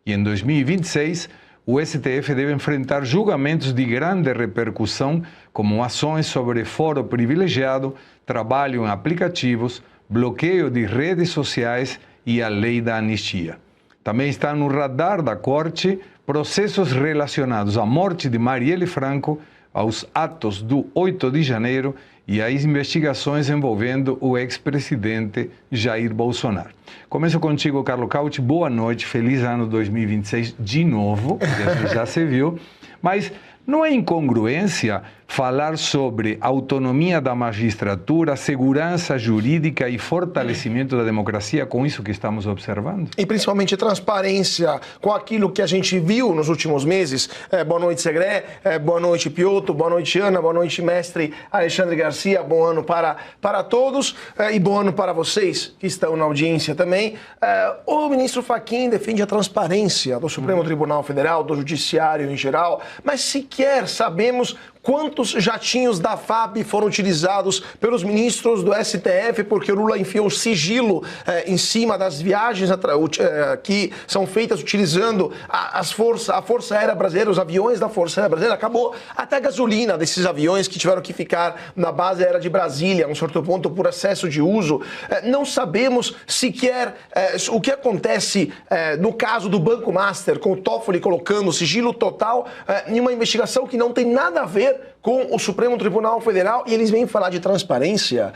E em 2026, o STF deve enfrentar julgamentos de grande repercussão, como ações sobre foro privilegiado, trabalho em aplicativos, bloqueio de redes sociais e a lei da anistia. Também está no radar da Corte processos relacionados à morte de Marielle Franco, aos atos do 8 de janeiro e às investigações envolvendo o ex-presidente Jair Bolsonaro. Começo contigo, Carlo Cauti. Boa noite, feliz ano 2026 de novo, que já se viu. Mas não é incongruência falar sobre autonomia da magistratura, segurança jurídica e fortalecimento da democracia com isso que estamos observando? E principalmente transparência com aquilo que a gente viu nos últimos meses. Boa noite, Segre, boa noite, Piotr, boa noite, Ana, boa noite, mestre Alexandre Garcia, bom ano para todos e bom ano para vocês que estão na audiência também. O ministro Fachin defende a transparência do Supremo Tribunal Federal, do Judiciário em geral, mas sequer sabemos quantos jatinhos da FAB foram utilizados pelos ministros do STF, porque o Lula enfiou o sigilo em cima das viagens que são feitas utilizando a Força Aérea Brasileira, os aviões da Força Aérea Brasileira. Acabou até a gasolina desses aviões que tiveram que ficar na base aérea de Brasília, a um certo ponto, por excesso de uso. Não sabemos sequer o que acontece no caso do Banco Master, com o Toffoli colocando sigilo total em uma investigação que não tem nada a ver com o Supremo Tribunal Federal, e eles vêm falar de transparência,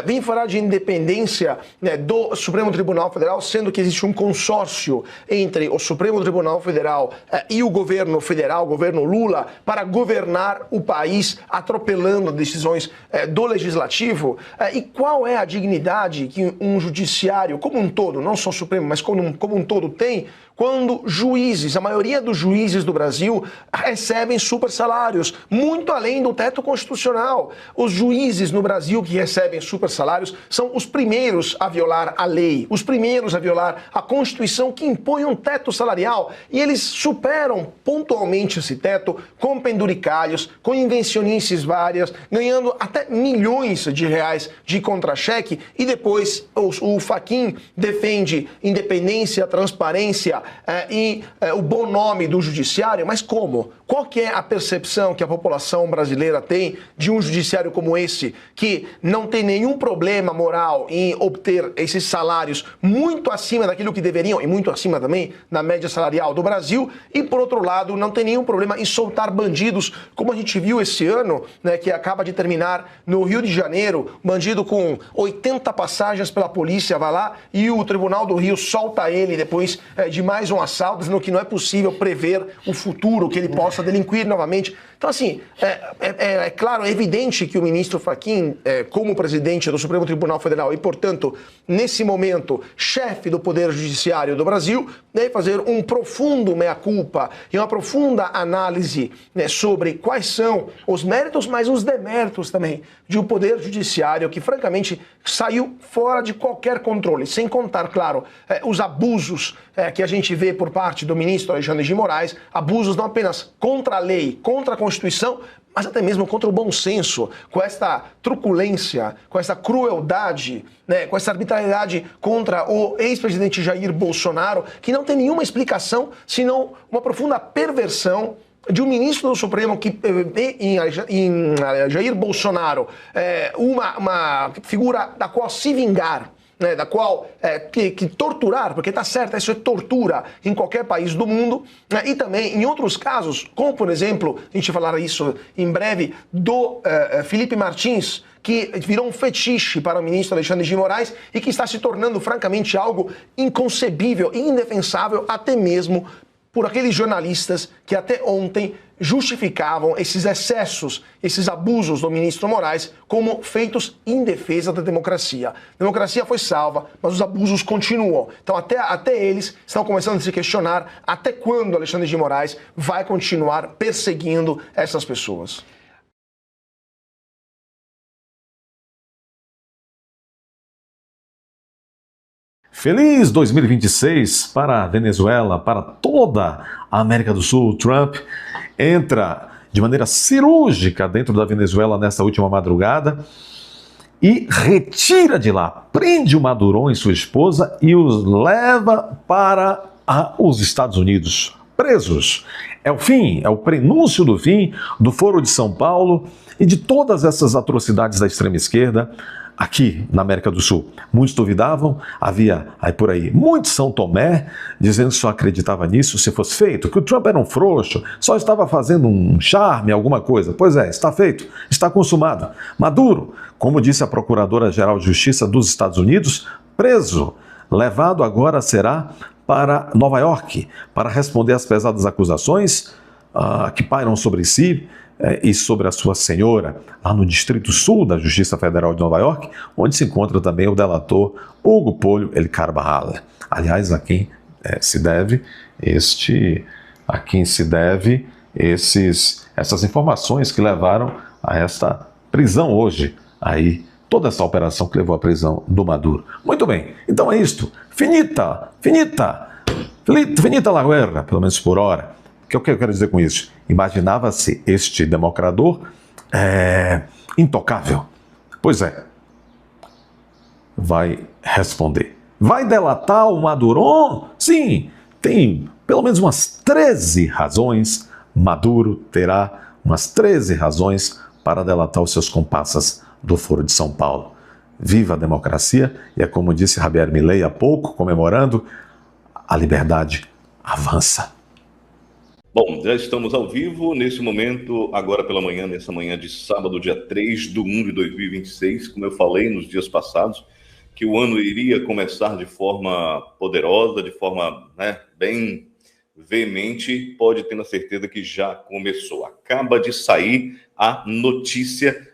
vêm falar de independência do Supremo Tribunal Federal, sendo que existe um consórcio entre o Supremo Tribunal Federal e o governo federal, o governo Lula, para governar o país, atropelando decisões do Legislativo. E qual é a dignidade que um judiciário, como um todo, não só o Supremo, mas como um todo tem, quando juízes, a maioria dos juízes do Brasil, recebem super salários, muito além do teto constitucional. Os juízes no Brasil que recebem super salários são os primeiros a violar a lei, os primeiros a violar a Constituição que impõe um teto salarial, e eles superam pontualmente esse teto com penduricalhos, com invencionices várias, ganhando até milhões de reais de contra-cheque, e depois o Fachin defende independência, transparência e o bom nome do judiciário. Mas como? Qual que é a percepção que a população brasileira tem de um judiciário como esse, que não tem nenhum problema moral em obter esses salários muito acima daquilo que deveriam, e muito acima também da média salarial do Brasil, e por outro lado não tem nenhum problema em soltar bandidos, como a gente viu esse ano, né, que acaba de terminar no Rio de Janeiro, bandido com 80 passagens pela polícia vai lá e o Tribunal do Rio solta ele depois de mais um assalto, dizendo que não é possível prever o futuro, que ele possa delinquir novamente. Então, assim, é claro, é evidente que o ministro Fachin, como presidente do Supremo Tribunal Federal e, portanto, nesse momento, chefe do Poder Judiciário do Brasil, deve fazer um profundo meia-culpa e uma profunda análise, né, sobre quais são os méritos, mas os deméritos também de um Poder Judiciário que, francamente, saiu fora de qualquer controle, sem contar, claro, os abusos que a gente vê por parte do ministro Alexandre de Moraes, abusos não apenas contra a lei, contra a Constituição, mas até mesmo contra o bom senso, com essa truculência, com essa crueldade, né, com essa arbitrariedade contra o ex-presidente Jair Bolsonaro, que não tem nenhuma explicação, senão uma profunda perversão de um ministro do Supremo que vê em Jair Bolsonaro uma figura da qual se vingar, né, da qual que torturar, porque está certo, isso é tortura em qualquer país do mundo, né, e também em outros casos, como por exemplo, a gente falará isso em breve, do Felipe Martins, que virou um fetiche para o ministro Alexandre de Moraes e que está se tornando francamente algo inconcebível e indefensável até mesmo por aqueles jornalistas que até ontem justificavam esses excessos, esses abusos do ministro Moraes como feitos em defesa da democracia. A democracia foi salva, mas os abusos continuam. Então até eles estão começando a se questionar até quando Alexandre de Moraes vai continuar perseguindo essas pessoas. Feliz 2026 para a Venezuela, para toda a América do Sul. Trump entra de maneira cirúrgica dentro da Venezuela nesta última madrugada e retira de lá, prende o Maduro e sua esposa e os leva para os Estados Unidos, presos. É o fim, é o prenúncio do fim do Foro de São Paulo e de todas essas atrocidades da extrema esquerda aqui na América do Sul. Muitos duvidavam, havia aí por aí muito São Tomé dizendo que só acreditava nisso se fosse feito, que o Trump era um frouxo, só estava fazendo um charme, alguma coisa. Pois é, está feito, está consumado. Maduro, como disse a Procuradora-Geral de Justiça dos Estados Unidos, preso, levado agora será para Nova York para responder às pesadas acusações que pairam sobre si e sobre a sua senhora, lá no Distrito Sul da Justiça Federal de Nova York, onde se encontra também o delator Hugo Pollo El Carvajal. Aliás, a quem se deve essas informações que levaram a esta prisão hoje, aí toda essa operação que levou à prisão do Maduro. Muito bem, então é isto. Finita la guerra, pelo menos por hora. O que eu quero dizer com isso? Imaginava-se este democrador intocável. Pois é, vai responder. Vai delatar o Maduro? Sim, tem pelo menos umas 13 razões. Maduro terá umas 13 razões para delatar os seus comparsas do Foro de São Paulo. Viva a democracia, e é como disse Javier Milei há pouco, comemorando, a liberdade avança. Bom, já estamos ao vivo nesse momento, agora pela manhã, nessa manhã de sábado, dia 3 de 1 de 2026, como eu falei nos dias passados, que o ano iria começar de forma poderosa, de forma bem veemente, pode ter a certeza que já começou. Acaba de sair a notícia,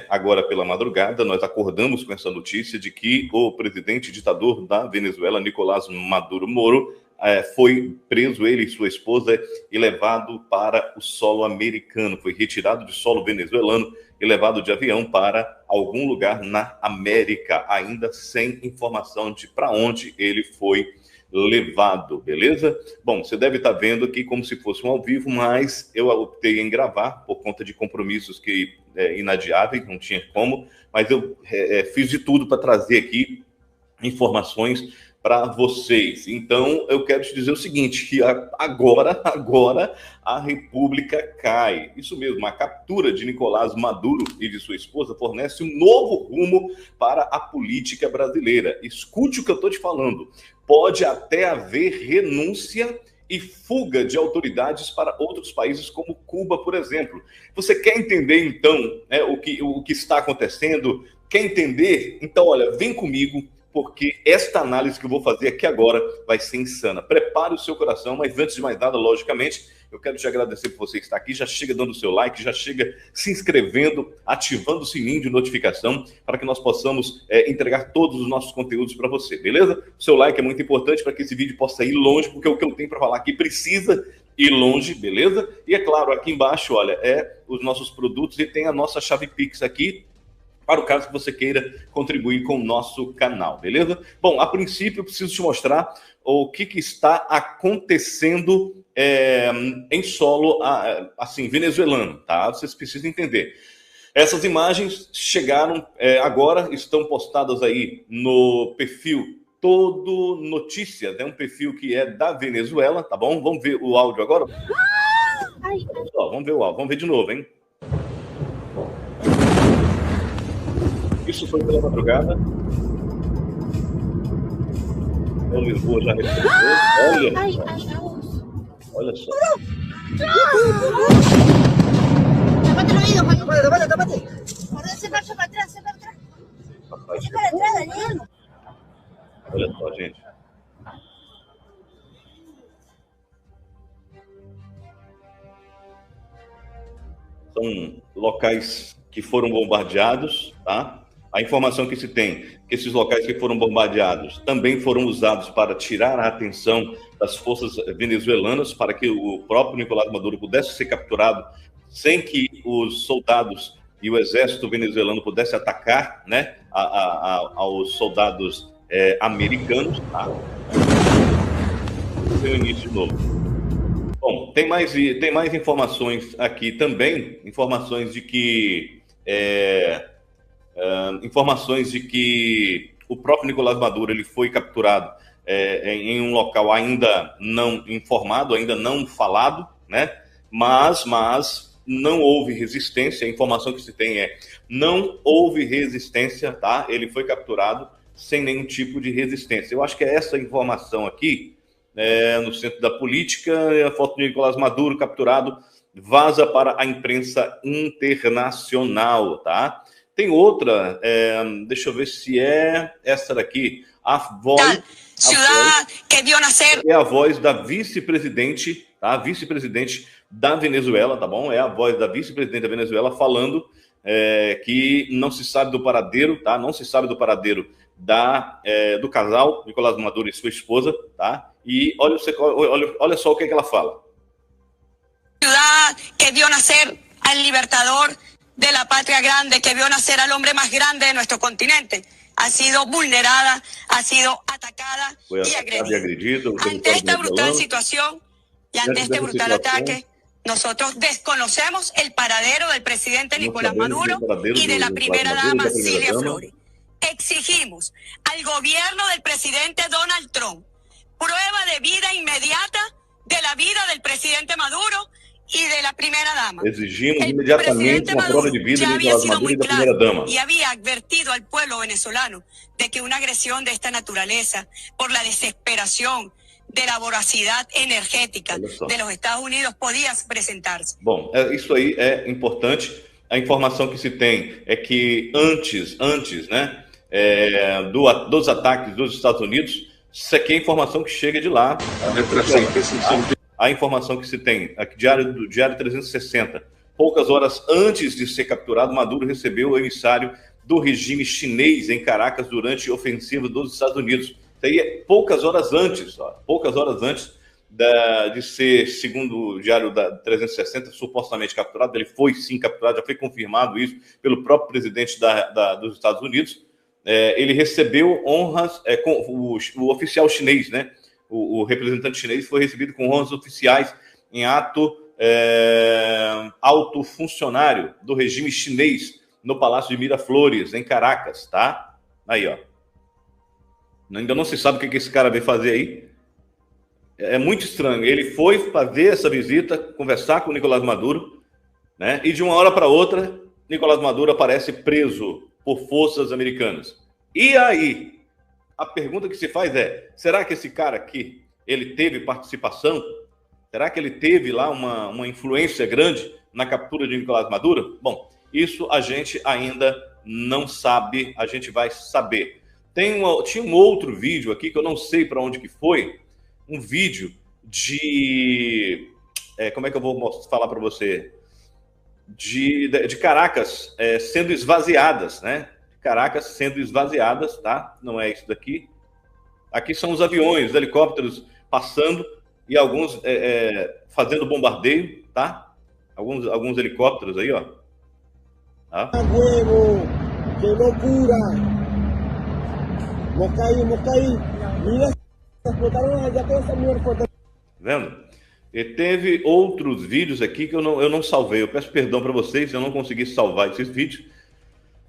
agora pela madrugada, nós acordamos com essa notícia de que o presidente ditador da Venezuela, Nicolás Maduro Moro, foi preso, ele e sua esposa, e levado para o solo americano. Foi retirado de solo venezuelano e levado de avião para algum lugar na América, ainda sem informação de para onde ele foi levado, beleza? Bom, você deve estar vendo aqui como se fosse um ao vivo, mas eu optei em gravar por conta de compromissos que inadiáveis, não tinha como, mas eu fiz de tudo para trazer aqui informações para vocês. Então, eu quero te dizer o seguinte, que agora a República cai. Isso mesmo, a captura de Nicolás Maduro e de sua esposa fornece um novo rumo para a política brasileira. Escute o que eu estou te falando. Pode até haver renúncia e fuga de autoridades para outros países, como Cuba, por exemplo. Você quer entender, então, o que está acontecendo? Quer entender? Então, olha, vem comigo, porque esta análise que eu vou fazer aqui agora vai ser insana. Prepare o seu coração, mas antes de mais nada, logicamente, eu quero te agradecer por você estar aqui. Já chega dando o seu like, já chega se inscrevendo, ativando o sininho de notificação para que nós possamos entregar todos os nossos conteúdos para você, beleza? O seu like é muito importante para que esse vídeo possa ir longe, porque o que eu tenho para falar aqui precisa ir longe, beleza? E é claro, aqui embaixo, olha, os nossos produtos e tem a nossa chave Pix aqui, para o caso que você queira contribuir com o nosso canal, beleza? Bom, a princípio eu preciso te mostrar o que está acontecendo em solo, assim, venezuelano, tá? Vocês precisam entender. Essas imagens chegaram agora, estão postadas aí no perfil Todo Notícias, é um perfil que é da Venezuela, tá bom? Vamos ver o áudio agora? Vamos ver o áudio, vamos ver de novo, hein? Isso foi pela madrugada. O Lisboa já recebeu. Olha só. Tapate el oído, Juan. Tapate. Se marcha para atrás, se para atrás. Rapaz, Se para atrás, Daniel. olha só, gente. São locais que foram bombardeados, tá? A informação que se tem, que esses locais que foram bombardeados também foram usados para tirar a atenção das forças venezuelanas, para que o próprio Nicolás Maduro pudesse ser capturado sem que os soldados e o exército venezuelano pudesse atacar, né, aos soldados americanos. Tá? Tem o início de novo. Bom, tem mais informações aqui também, informações de que o próprio Nicolás Maduro ele foi capturado em um local ainda não informado, ainda não falado, né? Mas não houve resistência. A informação que se tem não houve resistência, tá? Ele foi capturado sem nenhum tipo de resistência. Eu acho que é essa informação aqui, no centro da política, a foto de Nicolás Maduro capturado vaza para a imprensa internacional, tá? Tem outra, deixa eu ver se é essa daqui, a voz é a voz da vice-presidente, tá? Vice-presidente da Venezuela, tá bom? É a voz da vice-presidente da Venezuela falando que não se sabe do paradeiro, tá? Não se sabe do paradeiro do casal, Nicolás Maduro e sua esposa, tá? E olha só o que ela fala. Ciudad que vio nacer al libertador de la patria grande, que vio nacer al hombre más grande de nuestro continente, ha sido vulnerada, ha sido atacada y agredida. Ante esta brutal situación y ante este brutal ataque, nosotros desconocemos el paradero del presidente Nicolás Maduro y de la primera dama Cilia Flores. Exigimos al gobierno del presidente Donald Trump prueba de vida inmediata de la vida del presidente Maduro y de la primera dama. Exigimos inmediatamente una prueba de vida de Nicolás Maduro y de la primera dama. Y había advertido al pueblo venezolano de que una agresión de esta naturaleza, por la desesperación de la voracidad energética de los Estados Unidos, podía presentarse. Bom, isso aí é importante. A informação que se tem é que antes, né, dos ataques dos Estados Unidos, isso aqui é a informação que chega de lá. A informação que se tem, aqui, Diário 360, poucas horas antes de ser capturado, Maduro recebeu o emissário do regime chinês em Caracas durante a ofensiva dos Estados Unidos. aí é poucas horas antes de ser, segundo o diário da 360, supostamente capturado. Ele foi sim capturado, já foi confirmado isso pelo próprio presidente dos Estados Unidos. Ele recebeu honras com o oficial chinês, né? O representante chinês foi recebido com honras oficiais em ato alto funcionário do regime chinês no Palácio de Miraflores, em Caracas, tá? Aí, ó. Ainda não se sabe o que esse cara veio fazer aí. É muito estranho. Ele foi fazer essa visita, conversar com o Nicolás Maduro, né? E de uma hora para outra, Nicolás Maduro aparece preso por forças americanas. E aí, a pergunta que se faz é: será que esse cara aqui, ele teve participação? Será que ele teve lá uma influência grande na captura de Nicolás Maduro? Bom, isso a gente ainda não sabe, a gente vai saber. Tinha um outro vídeo aqui que eu não sei para onde que foi, um vídeo de... como é que eu vou falar para você? De Caracas sendo esvaziadas, né? Caracas sendo esvaziadas, tá? Não é isso daqui. Aqui são os aviões, os helicópteros passando e alguns fazendo bombardeio, tá? Alguns helicópteros aí, ó. Tá? Huevo, que loucura. Mocaí. Mira, explotaram allá toda essa mierda. Vendo? E teve outros vídeos aqui que eu não salvei. Eu peço perdão para vocês, eu não consegui salvar esses vídeos.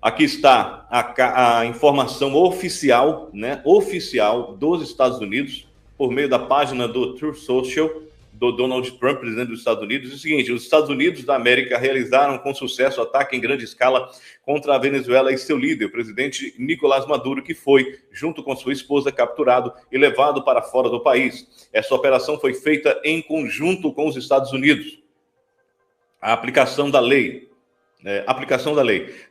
Aqui está a informação oficial, né? Oficial dos Estados Unidos, por meio da página do Truth Social, do Donald Trump, presidente dos Estados Unidos. É o seguinte: os Estados Unidos da América realizaram com sucesso ataque em grande escala contra a Venezuela e seu líder, o presidente Nicolás Maduro, que foi, junto com sua esposa, capturado e levado para fora do país. Essa operação foi feita em conjunto com os Estados Unidos. A aplicação da lei.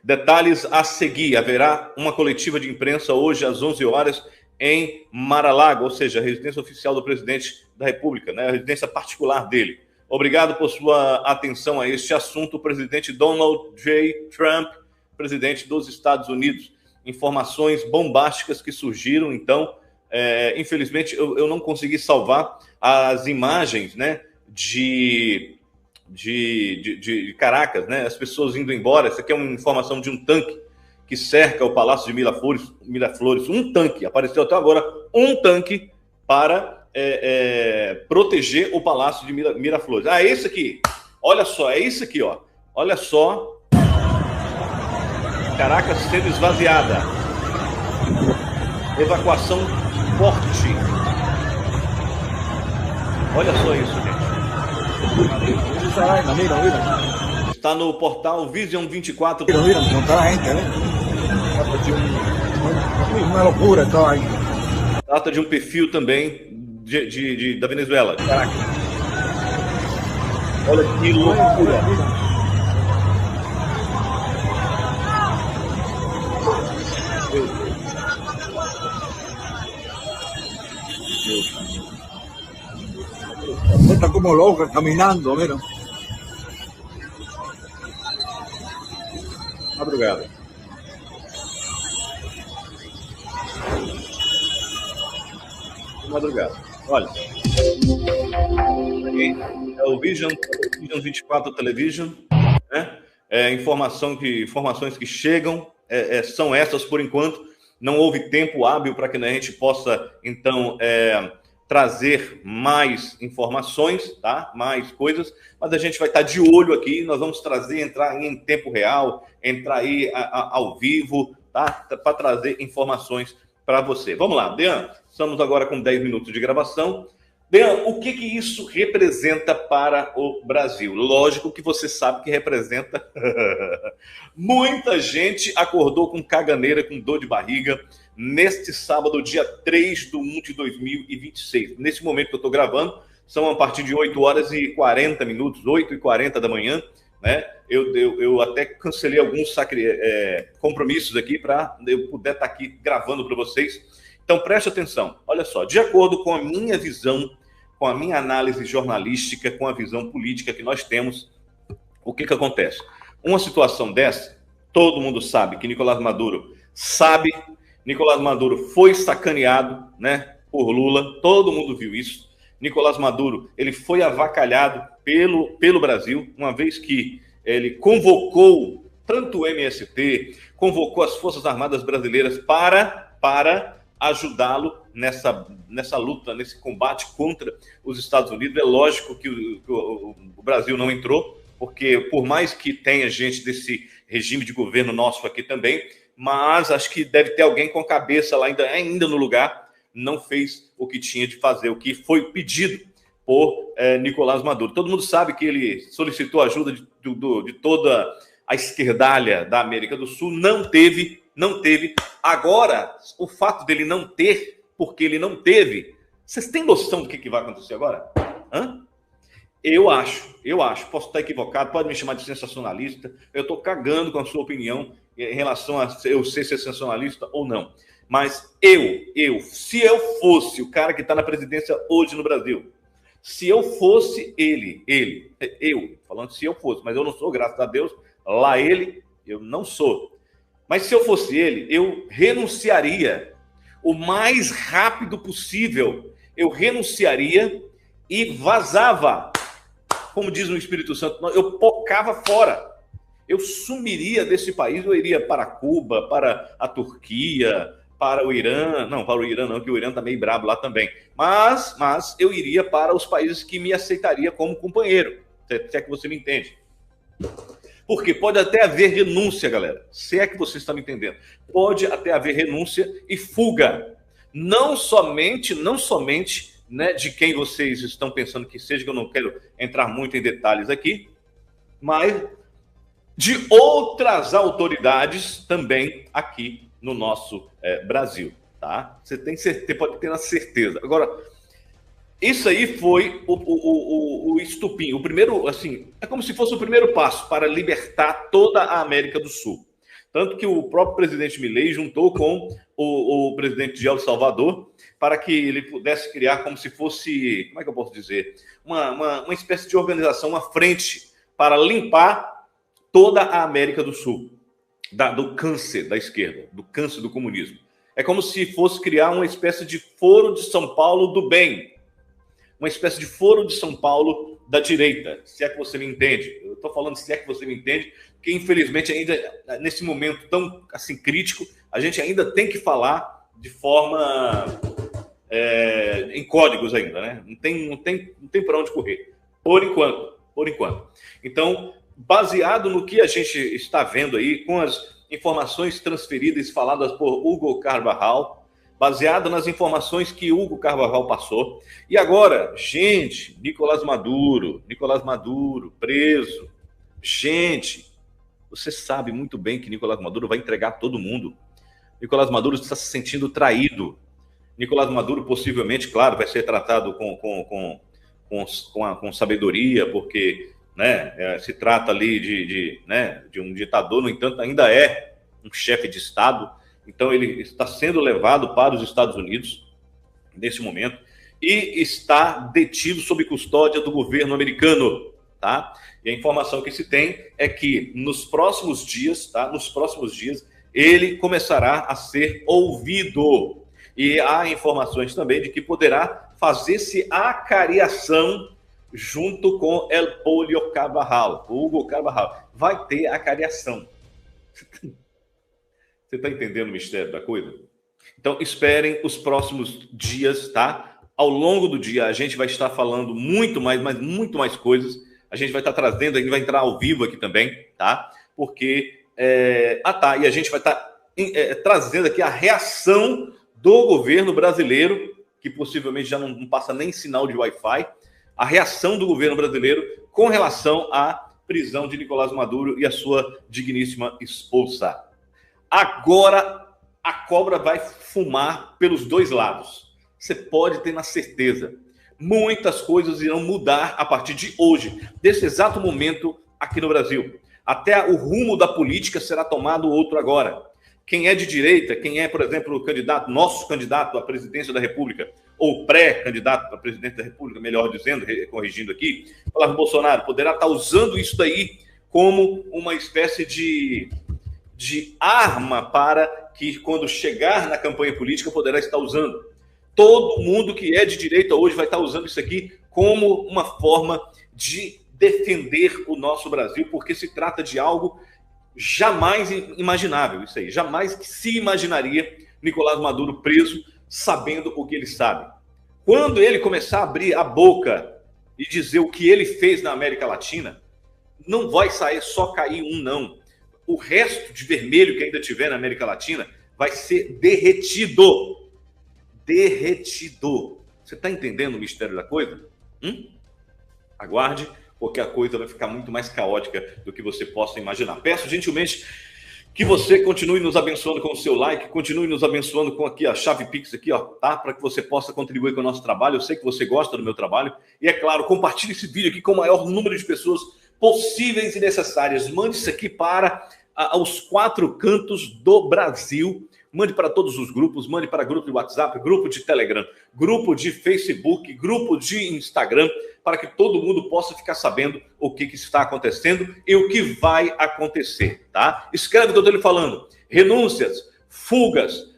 Detalhes a seguir. Haverá uma coletiva de imprensa hoje às 11 horas em Mar-a-Lago, ou seja, a residência oficial do presidente da República, né? A residência particular dele. Obrigado por sua atenção a este assunto, o presidente Donald J. Trump, presidente dos Estados Unidos. Informações bombásticas que surgiram, então, infelizmente, eu não consegui salvar as imagens, né, de Caracas, né, as pessoas indo embora. Essa aqui é uma informação de um tanque que cerca o Palácio de Miraflores. Um tanque, apareceu até agora um tanque para proteger o Palácio de Miraflores. Ah, esse aqui, olha só, é isso aqui, ó. Olha só, Caracas sendo esvaziada. Evacuação forte. Olha só isso, gente. Está no portal Vision 24. Uma loucura, então aí. Trata de um perfil também da Venezuela. Caraca. Olha que loucura. Está como loca caminando, mira. Madrugada. Madrugada. Olha. É o Vision 24 Television, né? Informações que chegam são essas por enquanto. Não houve tempo hábil para que a gente possa, então, trazer mais informações, tá? Mais coisas, mas a gente vai estar de olho aqui. Nós vamos entrar em tempo real, entrar aí ao vivo, tá? Para trazer informações para você. Vamos lá, Dean, estamos agora com 10 minutos de gravação. Dean, o que isso representa para o Brasil? Lógico que você sabe que representa. Muita gente acordou com caganeira, com dor de barriga, neste sábado, dia 3/1 de 2026. Nesse momento que eu estou gravando, são a partir de 8 horas e 40 minutos, 8h40 da manhã, né? Eu até cancelei alguns compromissos aqui para eu poder estar aqui gravando para vocês. Então, preste atenção. Olha só, de acordo com a minha visão, com a minha análise jornalística, com a visão política que nós temos, o que acontece? Uma situação dessa, todo mundo sabe que Nicolás Maduro sabe Nicolás Maduro foi sacaneado, né, por Lula, todo mundo viu isso. Nicolás Maduro, ele foi avacalhado pelo Brasil, uma vez que ele convocou tanto o MST, convocou as Forças Armadas Brasileiras para ajudá-lo nessa luta, nesse combate contra os Estados Unidos. É lógico que o Brasil não entrou, porque por mais que tenha gente desse regime de governo nosso aqui também, mas acho que deve ter alguém com a cabeça lá ainda no lugar, não fez o que tinha de fazer, o que foi pedido por Nicolás Maduro. Todo mundo sabe que ele solicitou ajuda de toda a esquerdalha da América do Sul, não teve. Agora, o fato dele não ter, porque ele não teve, vocês têm noção do que vai acontecer agora? Eu acho, posso estar equivocado, pode me chamar de sensacionalista, eu estou cagando com a sua opinião em relação a eu ser sensacionalista ou não. Mas se eu fosse o cara que está na presidência hoje no Brasil, se eu fosse falando se eu fosse, mas eu não sou, graças a Deus, lá eu não sou. Mas se eu fosse ele, eu renunciaria o mais rápido possível, eu renunciaria e vazava, como diz o Espírito Santo, eu pocava fora. Eu sumiria desse país, eu iria para Cuba, para a Turquia, para o Irã, não, para o Irã não, que o Irã está meio brabo lá também, mas eu iria para os países que me aceitaria como companheiro, se é que você me entende. Porque pode até haver renúncia, galera, se é que você está me entendendo, pode até haver renúncia e fuga, não somente, né, de quem vocês estão pensando que seja, que eu não quero entrar muito em detalhes aqui, mas de outras autoridades também aqui no nosso Brasil, tá? Você pode ter a certeza. Agora, isso aí foi o estupim, o primeiro, assim, é como se fosse o primeiro passo para libertar toda a América do Sul. Tanto que o próprio presidente Milei juntou com o presidente de El Salvador para que ele pudesse criar como se fosse, como é que eu posso dizer, uma espécie de organização, uma frente para limpar toda a América do Sul, do câncer da esquerda, do câncer do comunismo. É como se fosse criar uma espécie de foro de São Paulo do bem, uma espécie de foro de São Paulo da direita, se é que você me entende. Eu estou falando se é que você me entende, porque infelizmente ainda nesse momento tão assim crítico, a gente ainda tem que falar de forma em códigos ainda, né? Não tem para onde correr, por enquanto. Então, baseado no que a gente está vendo aí, com as informações transferidas e faladas por Hugo Carvajal, baseado nas informações que Hugo Carvajal passou. E agora, gente, Nicolás Maduro preso. Gente, você sabe muito bem que Nicolás Maduro vai entregar todo mundo. Nicolás Maduro está se sentindo traído. Nicolás Maduro possivelmente, claro, vai ser tratado com sabedoria, porque, né, se trata ali de um ditador, no entanto, ainda é um chefe de Estado. Então, ele está sendo levado para os Estados Unidos, nesse momento, e está detido sob custódia do governo americano, tá? E a informação que se tem é que nos próximos dias, ele começará a ser ouvido. E há informações também de que poderá fazer-se acariação junto com El Polio Carvajal, o Hugo Carvajal. Vai ter acariação. Você está entendendo o mistério da coisa? Então, esperem os próximos dias, tá? Ao longo do dia, a gente vai estar falando muito mais coisas. A gente vai estar trazendo, a gente vai entrar ao vivo aqui também, tá? Porque, e a gente vai estar trazendo aqui a reação do governo brasileiro, que possivelmente já não passa nem sinal de Wi-Fi, a reação do governo brasileiro com relação à prisão de Nicolás Maduro e a sua digníssima esposa. Agora a cobra vai fumar pelos dois lados. Você pode ter na certeza. Muitas coisas irão mudar a partir de hoje, desse exato momento aqui no Brasil. Até o rumo da política será tomado outro agora. Quem é de direita, quem é, por exemplo, o nosso candidato à presidência da República, ou pré-candidato à presidência da República, melhor dizendo, corrigindo aqui, Flávio Bolsonaro poderá estar usando isso daí como uma espécie de arma para que, quando chegar na campanha política, poderá estar usando. Todo mundo que é de direita hoje vai estar usando isso aqui como uma forma de defender o nosso Brasil, porque se trata de algo jamais imaginável, isso aí. Jamais que se imaginaria Nicolás Maduro preso, sabendo o que ele sabe. Quando ele começar a abrir a boca e dizer o que ele fez na América Latina, não vai sair só cair um, não. O resto de vermelho que ainda tiver na América Latina vai ser derretido. Derretido. Você está entendendo o mistério da coisa? Aguarde, porque a coisa vai ficar muito mais caótica do que você possa imaginar. Peço gentilmente que você continue nos abençoando com o seu like, continue nos abençoando com aqui a chave Pix aqui, ó, tá? Para que você possa contribuir com o nosso trabalho. Eu sei que você gosta do meu trabalho. E é claro, compartilhe esse vídeo aqui com o maior número de pessoas possíveis e necessárias. Mande isso aqui para os 4 cantos do Brasil. Mande para todos os grupos, mande para grupo de WhatsApp, grupo de Telegram, grupo de Facebook, grupo de Instagram, para que todo mundo possa ficar sabendo o que está acontecendo e o que vai acontecer, tá? Escreve o que eu estou lhe falando. Renúncias, fugas,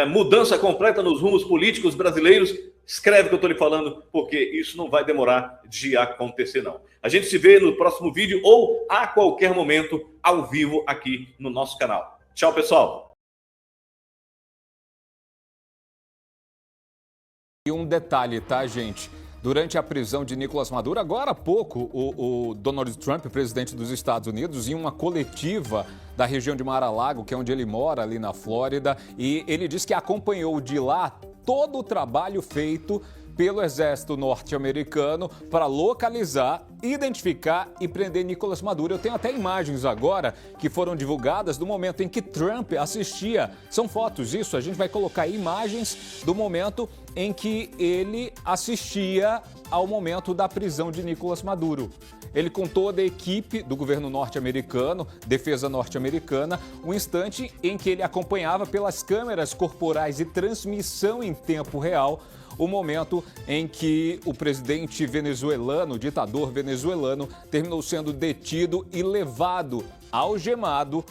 mudança completa nos rumos políticos brasileiros. Escreve o que eu estou lhe falando, porque isso não vai demorar de acontecer, não. A gente se vê no próximo vídeo ou a qualquer momento ao vivo aqui no nosso canal. Tchau, pessoal! E um detalhe, tá, gente? Durante a prisão de Nicolás Maduro, agora há pouco, o Donald Trump, presidente dos Estados Unidos, em uma coletiva da região de Mar-a-Lago, que é onde ele mora, ali na Flórida, e ele disse que acompanhou de lá todo o trabalho feito pelo exército norte-americano para localizar, identificar e prender Nicolás Maduro. Eu tenho até imagens agora que foram divulgadas do momento em que Trump assistia. São fotos, isso, a gente vai colocar imagens do momento em que ele assistia ao momento da prisão de Nicolás Maduro. Ele, com toda a equipe do governo norte-americano, defesa norte-americana, um instante em que ele acompanhava pelas câmeras corporais e transmissão em tempo real o momento em que o presidente venezuelano, o ditador venezuelano, terminou sendo detido e levado, algemado,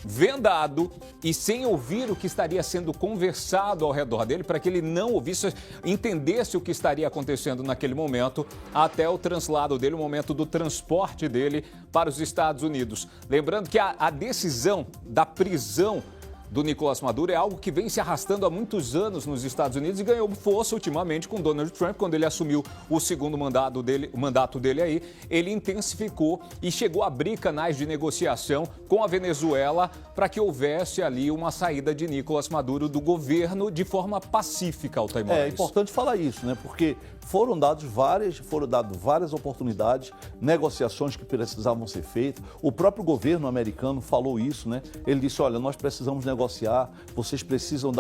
vendado e sem ouvir o que estaria sendo conversado ao redor dele, para que ele não ouvisse, entendesse o que estaria acontecendo naquele momento, até o translado dele, o momento do transporte dele para os Estados Unidos. Lembrando que a decisão da prisão do Nicolás Maduro é algo que vem se arrastando há muitos anos nos Estados Unidos e ganhou força ultimamente com Donald Trump, quando ele assumiu o segundo mandato dele aí. Ele intensificou e chegou a abrir canais de negociação com a Venezuela para que houvesse ali uma saída de Nicolás Maduro do governo de forma pacífica, Altair Moraes. É importante falar isso, né? Porque foram dadas várias oportunidades, negociações que precisavam ser feitas. O próprio governo americano falou isso, né? Ele disse, olha, nós precisamos negociar, vocês precisam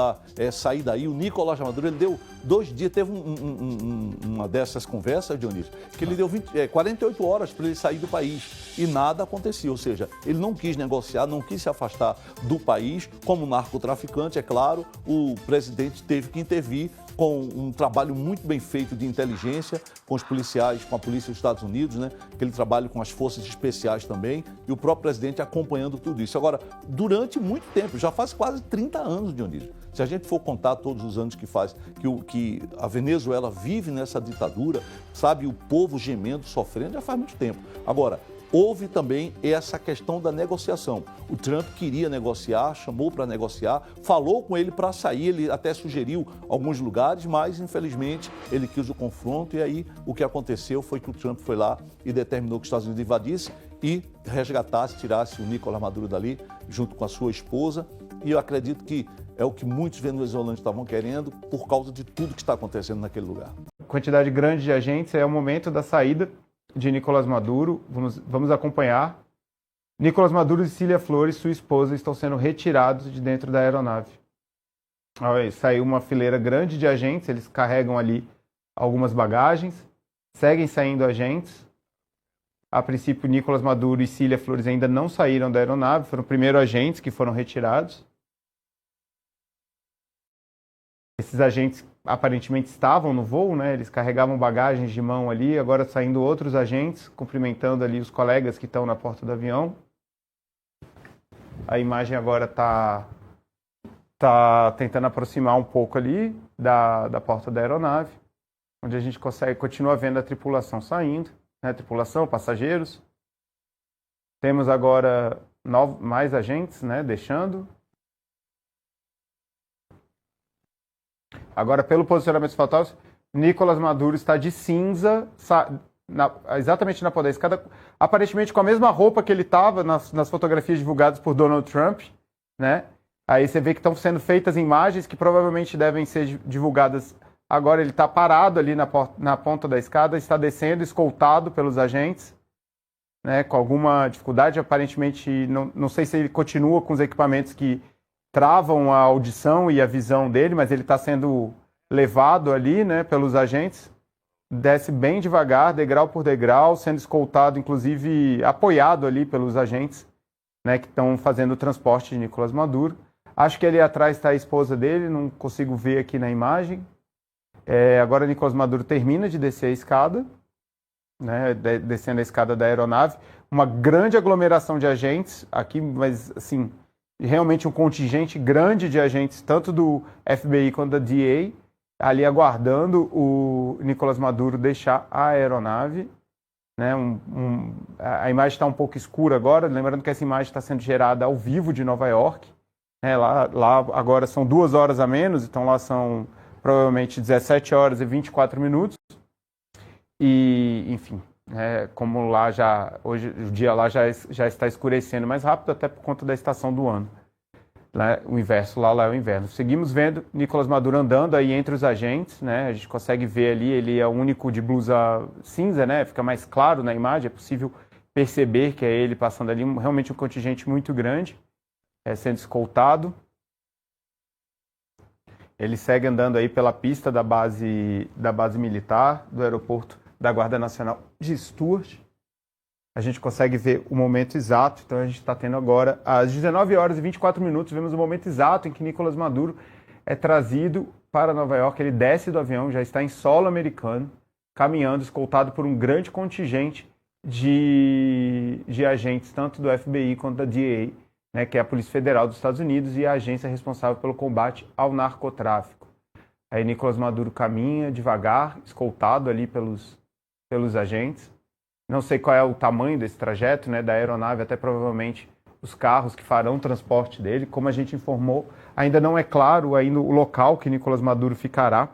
sair daí. O Nicolás Maduro, ele deu 2 dias, teve uma dessas conversas, Dionísio, que ele deu 48 horas para ele sair do país e nada acontecia. Ou seja, ele não quis negociar, não quis se afastar do país. Como narcotraficante, é claro, o presidente teve que intervir com um trabalho muito bem feito de inteligência, com os policiais, com a polícia dos Estados Unidos, né? Aquele trabalho com as forças especiais também, e o próprio presidente acompanhando tudo isso. Agora, durante muito tempo, já faz quase 30 anos, Dionísio. Se a gente for contar todos os anos que a Venezuela vive nessa ditadura, sabe, o povo gemendo, sofrendo, já faz muito tempo. Agora, houve também essa questão da negociação. O Trump queria negociar, chamou para negociar, falou com ele para sair, ele até sugeriu alguns lugares, mas infelizmente ele quis o confronto e aí o que aconteceu foi que o Trump foi lá e determinou que os Estados Unidos invadisse e resgatasse, tirasse o Nicolás Maduro dali, junto com a sua esposa. E eu acredito que é o que muitos venezuelanos estavam querendo por causa de tudo que está acontecendo naquele lugar. Quantidade grande de agentes, é o momento da saída de Nicolás Maduro. Vamos acompanhar. Nicolás Maduro e Cília Flores, sua esposa, estão sendo retirados de dentro da aeronave. Saiu uma fileira grande de agentes, eles carregam ali algumas bagagens, seguem saindo agentes. A princípio, Nicolás Maduro e Cília Flores ainda não saíram da aeronave, foram primeiro agentes que foram retirados. Esses agentes aparentemente estavam no voo, né? Eles carregavam bagagens de mão ali, agora saindo outros agentes, cumprimentando ali os colegas que estão na porta do avião. A imagem agora está está tentando aproximar um pouco ali da porta da aeronave, onde a gente continua vendo a tripulação saindo, né? Tripulação, passageiros. Temos agora mais agentes, né? Deixando. Agora, pelo posicionamento dos fotógrafos, Nicolás Maduro está de cinza, exatamente na ponta da escada, aparentemente com a mesma roupa que ele estava nas fotografias divulgadas por Donald Trump, né? Aí você vê que estão sendo feitas imagens que provavelmente devem ser divulgadas. Agora ele está parado ali na ponta da escada, está descendo, escoltado pelos agentes, né? Com alguma dificuldade, aparentemente, não sei se ele continua com os equipamentos que travam a audição e a visão dele, mas ele está sendo levado ali, né, pelos agentes. Desce bem devagar, degrau por degrau, sendo escoltado, inclusive apoiado ali pelos agentes, né, que estão fazendo o transporte de Nicolás Maduro. Acho que ali atrás está a esposa dele, não consigo ver aqui na imagem. Agora Nicolás Maduro termina de descer a escada, né, descendo a escada da aeronave. Uma grande aglomeração de agentes aqui, mas assim, realmente um contingente grande de agentes, tanto do FBI quanto da DEA, ali aguardando o Nicolás Maduro deixar a aeronave. Né, a imagem está um pouco escura agora, lembrando que essa imagem está sendo gerada ao vivo de Nova York. Né, lá agora são 2 horas a menos, então lá são provavelmente 17 horas e 24 minutos. E, enfim, como lá hoje o dia lá já está escurecendo mais rápido, até por conta da estação do ano. Lá, o inverso, lá é o inverno. Seguimos vendo Nicolás Maduro andando aí entre os agentes, né? A gente consegue ver ali, ele é o único de blusa cinza, né? Fica mais claro na imagem, é possível perceber que é ele passando ali, realmente um contingente muito grande, sendo escoltado. Ele segue andando aí pela pista da base militar, do aeroporto da Guarda Nacional de Stuart. A gente consegue ver o momento exato, então a gente está tendo agora, às 19 horas e 24 minutos, vemos o momento exato em que Nicolás Maduro é trazido para Nova York. Ele desce do avião, já está em solo americano, caminhando, escoltado por um grande contingente de agentes, tanto do FBI quanto da DEA, né, que é a Polícia Federal dos Estados Unidos e a agência responsável pelo combate ao narcotráfico. Aí Nicolás Maduro caminha devagar, escoltado ali pelos agentes. Não sei qual é o tamanho desse trajeto, né, da aeronave, até provavelmente os carros que farão o transporte dele. Como a gente informou, ainda não é claro ainda o local que Nicolás Maduro ficará,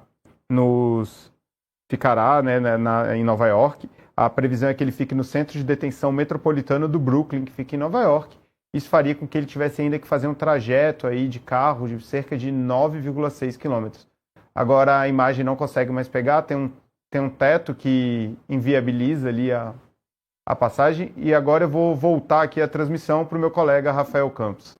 né, em Nova York. A previsão é que ele fique no Centro de Detenção Metropolitano do Brooklyn, que fica em Nova York. Isso faria com que ele tivesse ainda que fazer um trajeto aí de carro de cerca de 9,6 quilômetros. Agora a imagem não consegue mais pegar, tem um teto que inviabiliza ali a passagem. E agora eu vou voltar aqui a transmissão para o meu colega Rafael Campos.